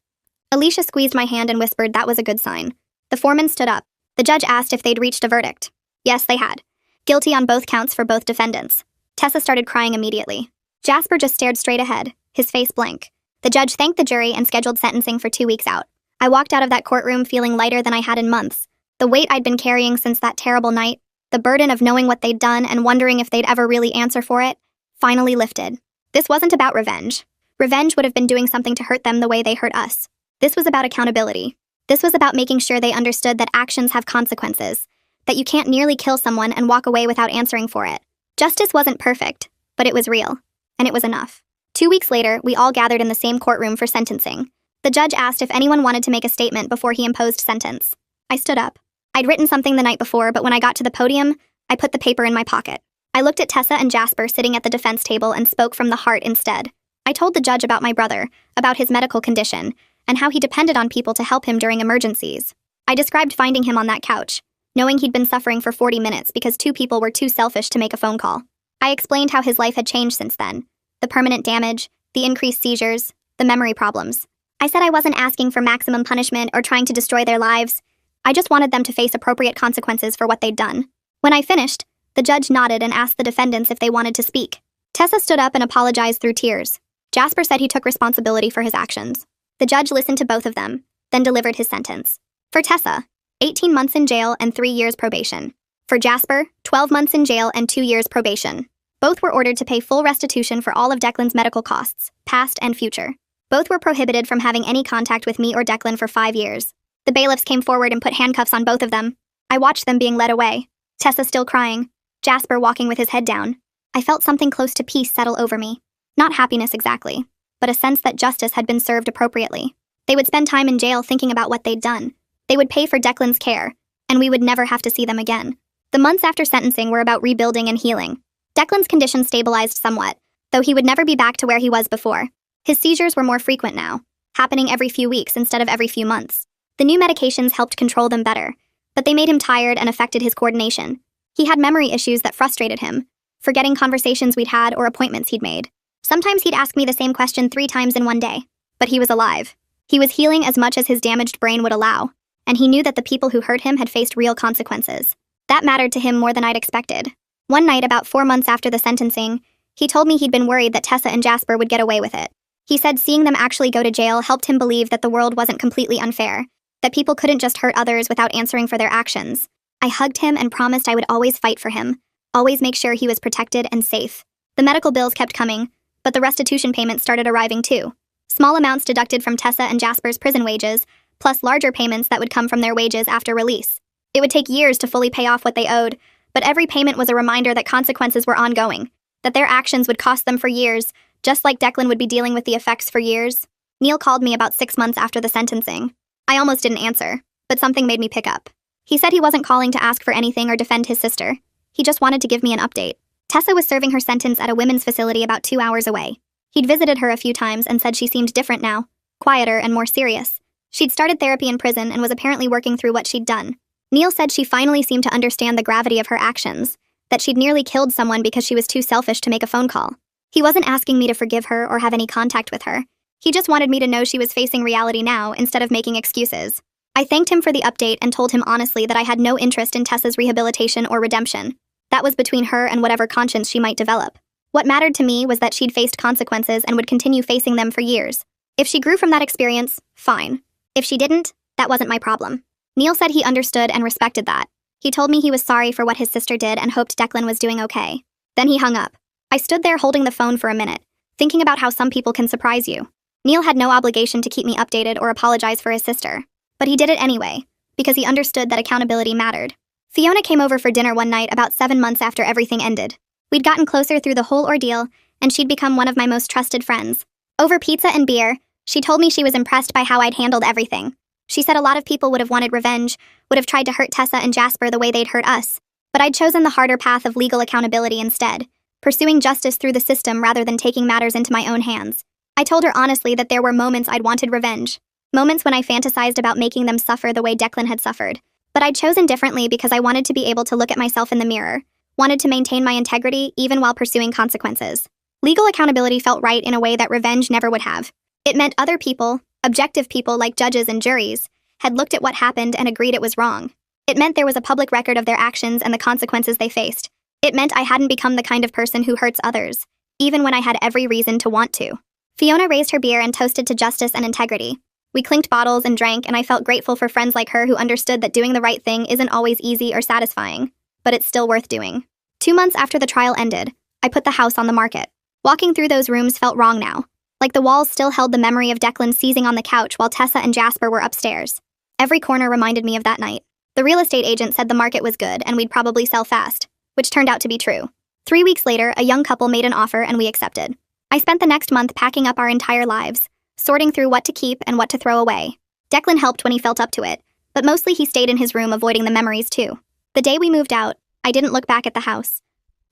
Alicia squeezed my hand and whispered that was a good sign. The foreman stood up. The judge asked if they'd reached a verdict. Yes, they had. Guilty on both counts for both defendants. Tessa started crying immediately. Jasper just stared straight ahead, his face blank. The judge thanked the jury and scheduled sentencing for 2 weeks out. I walked out of that courtroom feeling lighter than I had in months. The weight I'd been carrying since that terrible night, the burden of knowing what they'd done and wondering if they'd ever really answer for it, finally lifted. This wasn't about revenge. Revenge would have been doing something to hurt them the way they hurt us. This was about accountability. This was about making sure they understood that actions have consequences, that you can't nearly kill someone and walk away without answering for it. Justice wasn't perfect, but it was real, and it was enough. 2 weeks later, we all gathered in the same courtroom for sentencing. The judge asked if anyone wanted to make a statement before he imposed sentence. I stood up. I'd written something the night before, but when I got to the podium, I put the paper in my pocket. I looked at Tessa and Jasper sitting at the defense table and spoke from the heart instead. I told the judge about my brother, about his medical condition, and how he depended on people to help him during emergencies. I described finding him on that couch, knowing he'd been suffering for 40 minutes because two people were too selfish to make a phone call. I explained how his life had changed since then. The permanent damage, the increased seizures, the memory problems. I said I wasn't asking for maximum punishment or trying to destroy their lives. I just wanted them to face appropriate consequences for what they'd done. When I finished, the judge nodded and asked the defendants if they wanted to speak. Tessa stood up and apologized through tears. Jasper said he took responsibility for his actions. The judge listened to both of them, then delivered his sentence. For Tessa, 18 months in jail and 3 years probation. For Jasper, 12 months in jail and 2 years probation. Both were ordered to pay full restitution for all of Declan's medical costs, past and future. Both were prohibited from having any contact with me or Declan for 5 years. The bailiffs came forward and put handcuffs on both of them. I watched them being led away. Tessa still crying. Jasper walking with his head down. I felt something close to peace settle over me. Not happiness exactly, but a sense that justice had been served appropriately. They would spend time in jail thinking about what they'd done. They would pay for Declan's care, and we would never have to see them again. The months after sentencing were about rebuilding and healing. Declan's condition stabilized somewhat, though he would never be back to where he was before. His seizures were more frequent now, happening every few weeks instead of every few months. The new medications helped control them better, but they made him tired and affected his coordination. He had memory issues that frustrated him, forgetting conversations we'd had or appointments he'd made. Sometimes he'd ask me the same question 3 times in one day, but he was alive. He was healing as much as his damaged brain would allow, and he knew that the people who hurt him had faced real consequences. That mattered to him more than I'd expected. One night, about 4 months after the sentencing, he told me he'd been worried that Tessa and Jasper would get away with it. He said seeing them actually go to jail helped him believe that the world wasn't completely unfair, that people couldn't just hurt others without answering for their actions. I hugged him and promised I would always fight for him, always make sure he was protected and safe. The medical bills kept coming, but the restitution payments started arriving too. Small amounts deducted from Tessa and Jasper's prison wages, plus larger payments that would come from their wages after release. It would take years to fully pay off what they owed, but every payment was a reminder that consequences were ongoing, that their actions would cost them for years, just like Declan would be dealing with the effects for years. Neil called me about 6 months after the sentencing. I almost didn't answer, but something made me pick up. He said he wasn't calling to ask for anything or defend his sister. He just wanted to give me an update. Tessa was serving her sentence at a women's facility about 2 hours away. He'd visited her a few times and said she seemed different now, quieter and more serious. She'd started therapy in prison and was apparently working through what she'd done. Neil said she finally seemed to understand the gravity of her actions, that she'd nearly killed someone because she was too selfish to make a phone call. He wasn't asking me to forgive her or have any contact with her. He just wanted me to know she was facing reality now instead of making excuses. I thanked him for the update and told him honestly that I had no interest in Tessa's rehabilitation or redemption. That was between her and whatever conscience she might develop. What mattered to me was that she'd faced consequences and would continue facing them for years. If she grew from that experience, fine. If she didn't, that wasn't my problem. Neil said he understood and respected that. He told me he was sorry for what his sister did and hoped Declan was doing okay. Then he hung up. I stood there holding the phone for a minute, thinking about how some people can surprise you. Neil had no obligation to keep me updated or apologize for his sister. But he did it anyway, because he understood that accountability mattered. Fiona came over for dinner one night about 7 months after everything ended. We'd gotten closer through the whole ordeal, and she'd become one of my most trusted friends. Over pizza and beer, she told me she was impressed by how I'd handled everything. She said a lot of people would have wanted revenge, would have tried to hurt Tessa and Jasper the way they'd hurt us, but I'd chosen the harder path of legal accountability instead, pursuing justice through the system rather than taking matters into my own hands. I told her honestly that there were moments I'd wanted revenge, moments when I fantasized about making them suffer the way Declan had suffered, but I'd chosen differently because I wanted to be able to look at myself in the mirror, wanted to maintain my integrity even while pursuing consequences. Legal accountability felt right in a way that revenge never would have. It meant other people, objective people like judges and juries, had looked at what happened and agreed it was wrong. It meant there was a public record of their actions and the consequences they faced. It meant I hadn't become the kind of person who hurts others, even when I had every reason to want to. Fiona raised her beer and toasted to justice and integrity. We clinked bottles and drank, and I felt grateful for friends like her who understood that doing the right thing isn't always easy or satisfying, but it's still worth doing. 2 months after the trial ended, I put the house on the market. Walking through those rooms felt wrong now, like the walls still held the memory of Declan seizing on the couch while Tessa and Jasper were upstairs. Every corner reminded me of that night. The real estate agent said the market was good and we'd probably sell fast, which turned out to be true. 3 weeks later, a young couple made an offer and we accepted. I spent the next month packing up our entire lives, sorting through what to keep and what to throw away. Declan helped when he felt up to it, but mostly he stayed in his room avoiding the memories too. The day we moved out, I didn't look back at the house.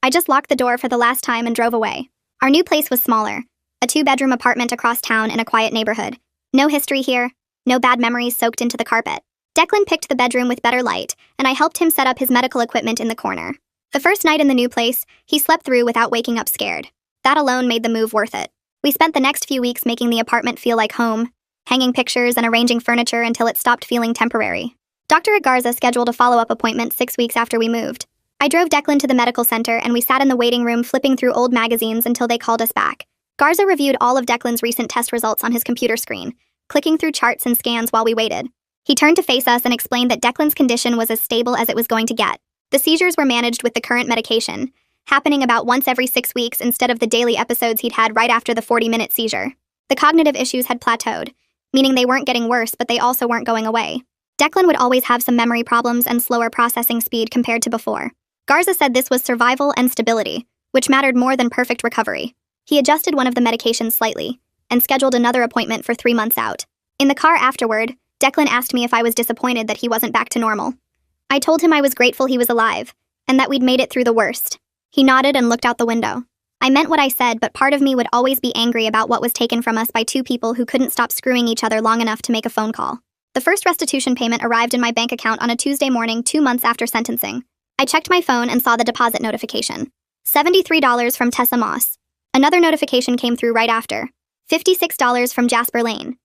I just locked the door for the last time and drove away. Our new place was smaller, a 2-bedroom apartment across town in a quiet neighborhood. No history here, no bad memories soaked into the carpet. Declan picked the bedroom with better light, and I helped him set up his medical equipment in the corner. The first night in the new place, he slept through without waking up scared. That alone made the move worth it. We spent the next few weeks making the apartment feel like home, hanging pictures and arranging furniture until it stopped feeling temporary. Dr. Agarza scheduled a follow-up appointment 6 weeks after we moved. I drove Declan to the medical center and we sat in the waiting room flipping through old magazines until they called us back. Garza reviewed all of Declan's recent test results on his computer screen, clicking through charts and scans while we waited. He turned to face us and explained that Declan's condition was as stable as it was going to get. The seizures were managed with the current medication, happening about once every 6 weeks instead of the daily episodes he'd had right after the 40-minute seizure. The cognitive issues had plateaued, meaning they weren't getting worse, but they also weren't going away. Declan would always have some memory problems and slower processing speed compared to before. Garza said this was survival and stability, which mattered more than perfect recovery. He adjusted one of the medications slightly, and scheduled another appointment for 3 months out. In the car afterward, Declan asked me if I was disappointed that he wasn't back to normal. I told him I was grateful he was alive, and that we'd made it through the worst. He nodded and looked out the window. I meant what I said, but part of me would always be angry about what was taken from us by two people who couldn't stop screwing each other long enough to make a phone call. The first restitution payment arrived in my bank account on a Tuesday morning 2 months after sentencing. I checked my phone and saw the deposit notification. $73 from Tessa Moss. Another notification came through right after. $56 from Jasper Lane.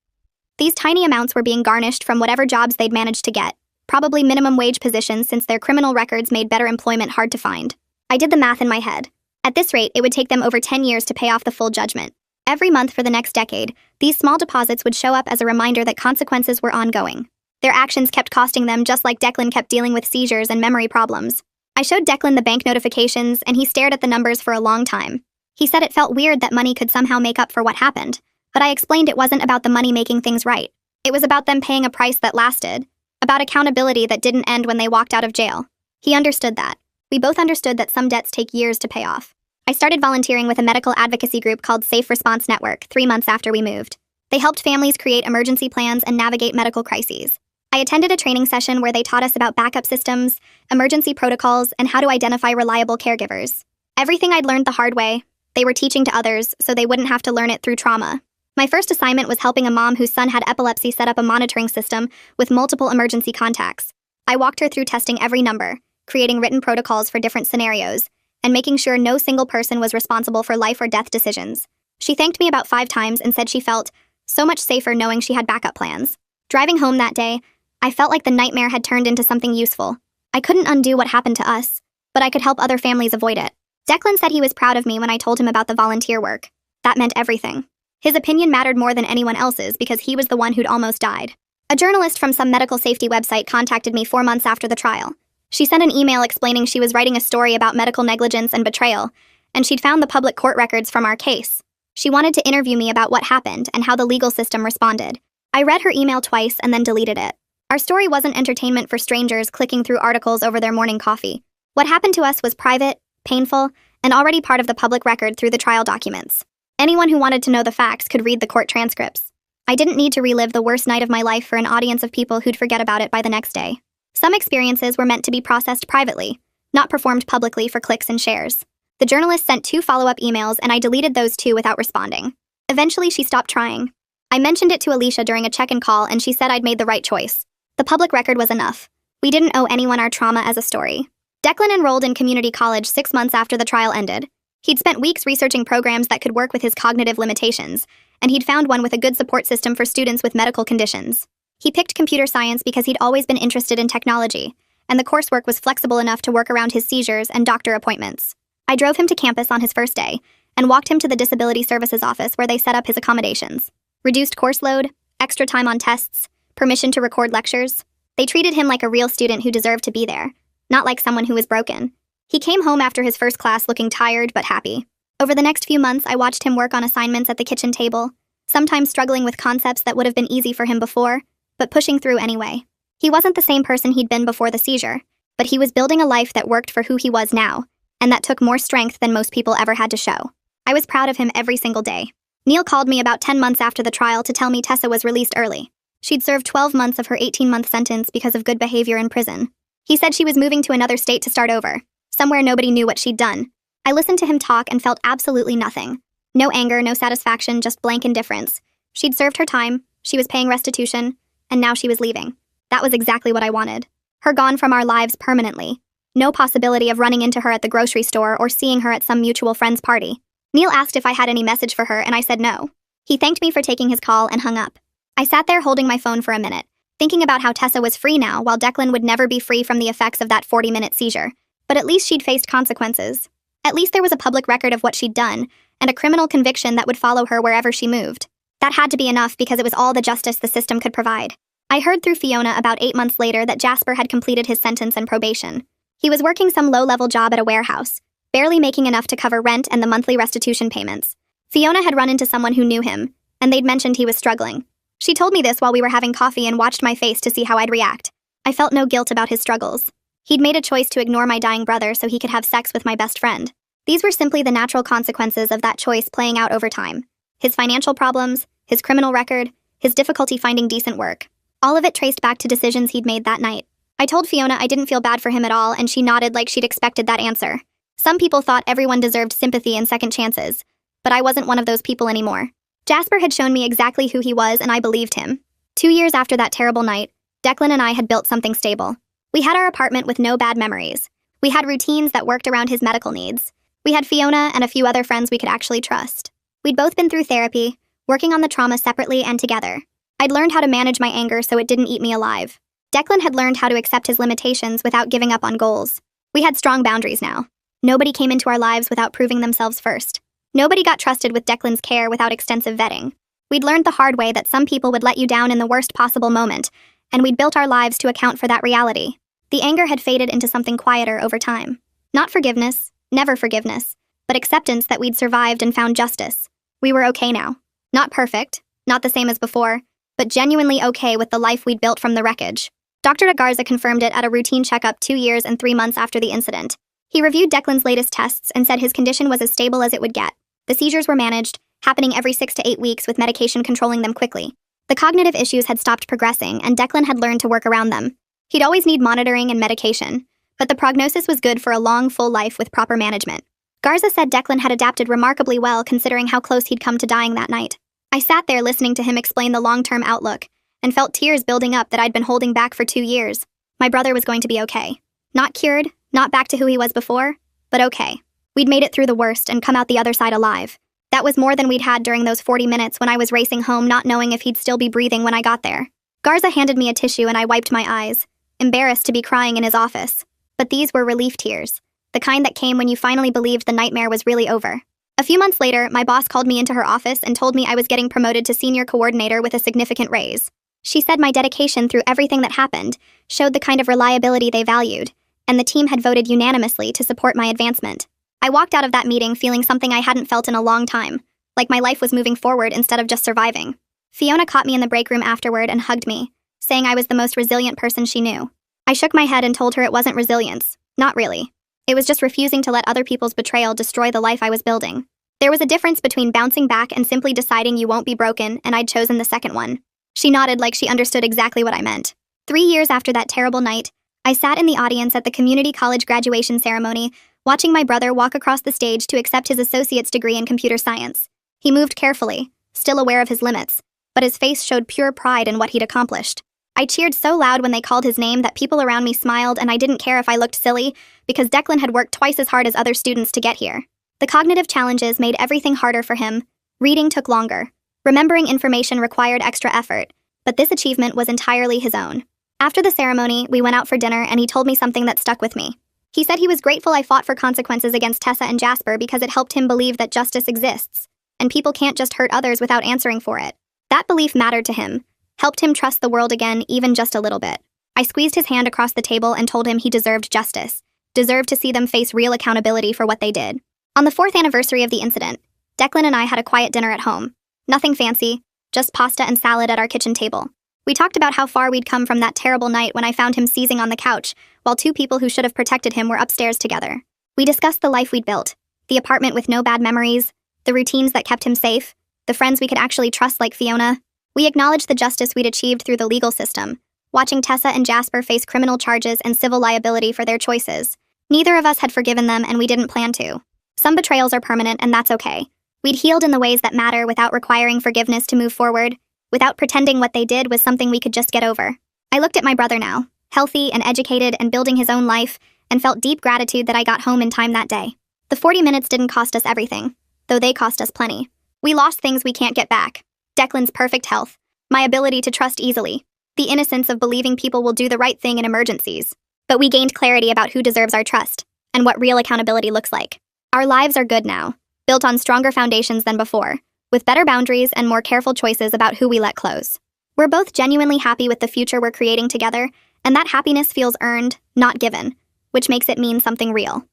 These tiny amounts were being garnished from whatever jobs they'd managed to get, probably minimum wage positions since their criminal records made better employment hard to find. I did the math in my head. At this rate, it would take them over 10 years to pay off the full judgment. Every month for the next decade, these small deposits would show up as a reminder that consequences were ongoing. Their actions kept costing them, just like Declan kept dealing with seizures and memory problems. I showed Declan the bank notifications, and he stared at the numbers for a long time. He said it felt weird that money could somehow make up for what happened, but I explained it wasn't about the money making things right. It was about them paying a price that lasted, about accountability that didn't end when they walked out of jail. He understood that. We both understood that some debts take years to pay off. I started volunteering with a medical advocacy group called Safe Response Network 3 months after we moved. They helped families create emergency plans and navigate medical crises. I attended a training session where they taught us about backup systems, emergency protocols, and how to identify reliable caregivers. Everything I'd learned the hard way, they were teaching to others so they wouldn't have to learn it through trauma. My first assignment was helping a mom whose son had epilepsy set up a monitoring system with multiple emergency contacts. I walked her through testing every number, creating written protocols for different scenarios, and making sure no single person was responsible for life or death decisions. She thanked me about 5 times and said she felt so much safer knowing she had backup plans. Driving home that day, I felt like the nightmare had turned into something useful. I couldn't undo what happened to us, but I could help other families avoid it. Declan said he was proud of me when I told him about the volunteer work. That meant everything. His opinion mattered more than anyone else's because he was the one who'd almost died. A journalist from some medical safety website contacted me 4 months after the trial. She sent an email explaining she was writing a story about medical negligence and betrayal, and she'd found the public court records from our case. She wanted to interview me about what happened and how the legal system responded. I read her email twice and then deleted it. Our story wasn't entertainment for strangers clicking through articles over their morning coffee. What happened to us was private, painful, and already part of the public record through the trial documents. Anyone who wanted to know the facts could read the court transcripts. I didn't need to relive the worst night of my life for an audience of people who'd forget about it by the next day. Some experiences were meant to be processed privately, not performed publicly for clicks and shares. The journalist sent 2 follow-up emails and I deleted those 2 without responding. Eventually, she stopped trying. I mentioned it to Alicia during a check-in call and she said I'd made the right choice. The public record was enough. We didn't owe anyone our trauma as a story. Declan enrolled in community college 6 months after the trial ended. He'd spent weeks researching programs that could work with his cognitive limitations, and he'd found one with a good support system for students with medical conditions. He picked computer science because he'd always been interested in technology, and the coursework was flexible enough to work around his seizures and doctor appointments. I drove him to campus on his first day, and walked him to the Disability Services office where they set up his accommodations. Reduced course load, extra time on tests, permission to record lectures. They treated him like a real student who deserved to be there, not like someone who was broken. He came home after his first class looking tired but happy. Over the next few months, I watched him work on assignments at the kitchen table, sometimes struggling with concepts that would have been easy for him before, but pushing through anyway. He wasn't the same person he'd been before the seizure, but he was building a life that worked for who he was now, and that took more strength than most people ever had to show. I was proud of him every single day. Neil called me about 10 months after the trial to tell me Tessa was released early. She'd served 12 months of her 18-month sentence because of good behavior in prison. He said she was moving to another state to start over, somewhere nobody knew what she'd done. I listened to him talk and felt absolutely nothing. No anger, no satisfaction, just blank indifference. She'd served her time, she was paying restitution, and now she was leaving. That was exactly what I wanted. Her gone from our lives permanently. No possibility of running into her at the grocery store or seeing her at some mutual friend's party. Neil asked if I had any message for her, and I said no. He thanked me for taking his call and hung up. I sat there holding my phone for a minute, thinking about how Tessa was free now, while Declan would never be free from the effects of that 40-minute seizure. But at least she'd faced consequences. At least there was a public record of what she'd done, and a criminal conviction that would follow her wherever she moved. That had to be enough because it was all the justice the system could provide. I heard through Fiona about 8 months later that Jasper had completed his sentence and probation. He was working some low-level job at a warehouse, barely making enough to cover rent and the monthly restitution payments. Fiona had run into someone who knew him, and they'd mentioned he was struggling. She told me this while we were having coffee and watched my face to see how I'd react. I felt no guilt about his struggles. He'd made a choice to ignore my dying brother so he could have sex with my best friend. These were simply the natural consequences of that choice playing out over time. His financial problems, his criminal record, his difficulty finding decent work. All of it traced back to decisions he'd made that night. I told Fiona I didn't feel bad for him at all, and she nodded like she'd expected that answer. Some people thought everyone deserved sympathy and second chances, but I wasn't one of those people anymore. Jasper had shown me exactly who he was, and I believed him. 2 years after that terrible night, Declan and I had built something stable. We had our apartment with no bad memories. We had routines that worked around his medical needs. We had Fiona and a few other friends we could actually trust. We'd both been through therapy, working on the trauma separately and together. I'd learned how to manage my anger so it didn't eat me alive. Declan had learned how to accept his limitations without giving up on goals. We had strong boundaries now. Nobody came into our lives without proving themselves first. Nobody got trusted with Declan's care without extensive vetting. We'd learned the hard way that some people would let you down in the worst possible moment, and we'd built our lives to account for that reality. The anger had faded into something quieter over time. Not forgiveness, never forgiveness, but acceptance that we'd survived and found justice. We were okay now. Not perfect, not the same as before, but genuinely okay with the life we'd built from the wreckage. Dr. Garza confirmed it at a routine checkup 2 years and 3 months after the incident. He reviewed Declan's latest tests and said his condition was as stable as it would get. The seizures were managed, happening every 6 to 8 weeks with medication controlling them quickly. The cognitive issues had stopped progressing, and Declan had learned to work around them. He'd always need monitoring and medication, but the prognosis was good for a long, full life with proper management. Garza said Declan had adapted remarkably well considering how close he'd come to dying that night. I sat there listening to him explain the long-term outlook, and felt tears building up that I'd been holding back for 2 years. My brother was going to be okay. Not cured, not back to who he was before, but okay. We'd made it through the worst and come out the other side alive. That was more than we'd had during those 40 minutes when I was racing home not knowing if he'd still be breathing when I got there. Garza handed me a tissue and I wiped my eyes, embarrassed to be crying in his office. But these were relief tears, the kind that came when you finally believed the nightmare was really over. A few months later, my boss called me into her office and told me I was getting promoted to senior coordinator with a significant raise. She said my dedication through everything that happened showed the kind of reliability they valued, and the team had voted unanimously to support my advancement. I walked out of that meeting feeling something I hadn't felt in a long time, like my life was moving forward instead of just surviving. Fiona caught me in the break room afterward and hugged me, saying I was the most resilient person she knew. I shook my head and told her it wasn't resilience. Not really. It was just refusing to let other people's betrayal destroy the life I was building. There was a difference between bouncing back and simply deciding you won't be broken, and I'd chosen the second one. She nodded like she understood exactly what I meant. 3 years after that terrible night, I sat in the audience at the community college graduation ceremony, watching my brother walk across the stage to accept his associate's degree in computer science. He moved carefully, still aware of his limits, but his face showed pure pride in what he'd accomplished. I cheered so loud when they called his name that people around me smiled, and I didn't care if I looked silly, because Declan had worked twice as hard as other students to get here. The cognitive challenges made everything harder for him. Reading took longer. Remembering information required extra effort, but this achievement was entirely his own. After the ceremony, we went out for dinner and he told me something that stuck with me. He said he was grateful I fought for consequences against Tessa and Jasper because it helped him believe that justice exists, and people can't just hurt others without answering for it. That belief mattered to him, helped him trust the world again even just a little bit. I squeezed his hand across the table and told him he deserved justice, deserved to see them face real accountability for what they did. On the 4th anniversary of the incident, Declan and I had a quiet dinner at home. Nothing fancy, just pasta and salad at our kitchen table. We talked about how far we'd come from that terrible night when I found him seizing on the couch, while 2 people who should have protected him were upstairs together. We discussed the life we'd built, the apartment with no bad memories, the routines that kept him safe, the friends we could actually trust like Fiona. We acknowledged the justice we'd achieved through the legal system, watching Tessa and Jasper face criminal charges and civil liability for their choices. Neither of us had forgiven them, and we didn't plan to. Some betrayals are permanent, and that's okay. We'd healed in the ways that matter without requiring forgiveness to move forward, without pretending what they did was something we could just get over. I looked at my brother now, healthy and educated and building his own life, and felt deep gratitude that I got home in time that day. The 40 minutes didn't cost us everything, though they cost us plenty. We lost things we can't get back. Declan's perfect health, my ability to trust easily, the innocence of believing people will do the right thing in emergencies. But we gained clarity about who deserves our trust, and what real accountability looks like. Our lives are good now, built on stronger foundations than before, with better boundaries and more careful choices about who we let close. We're both genuinely happy with the future we're creating together, and that happiness feels earned, not given, which makes it mean something real.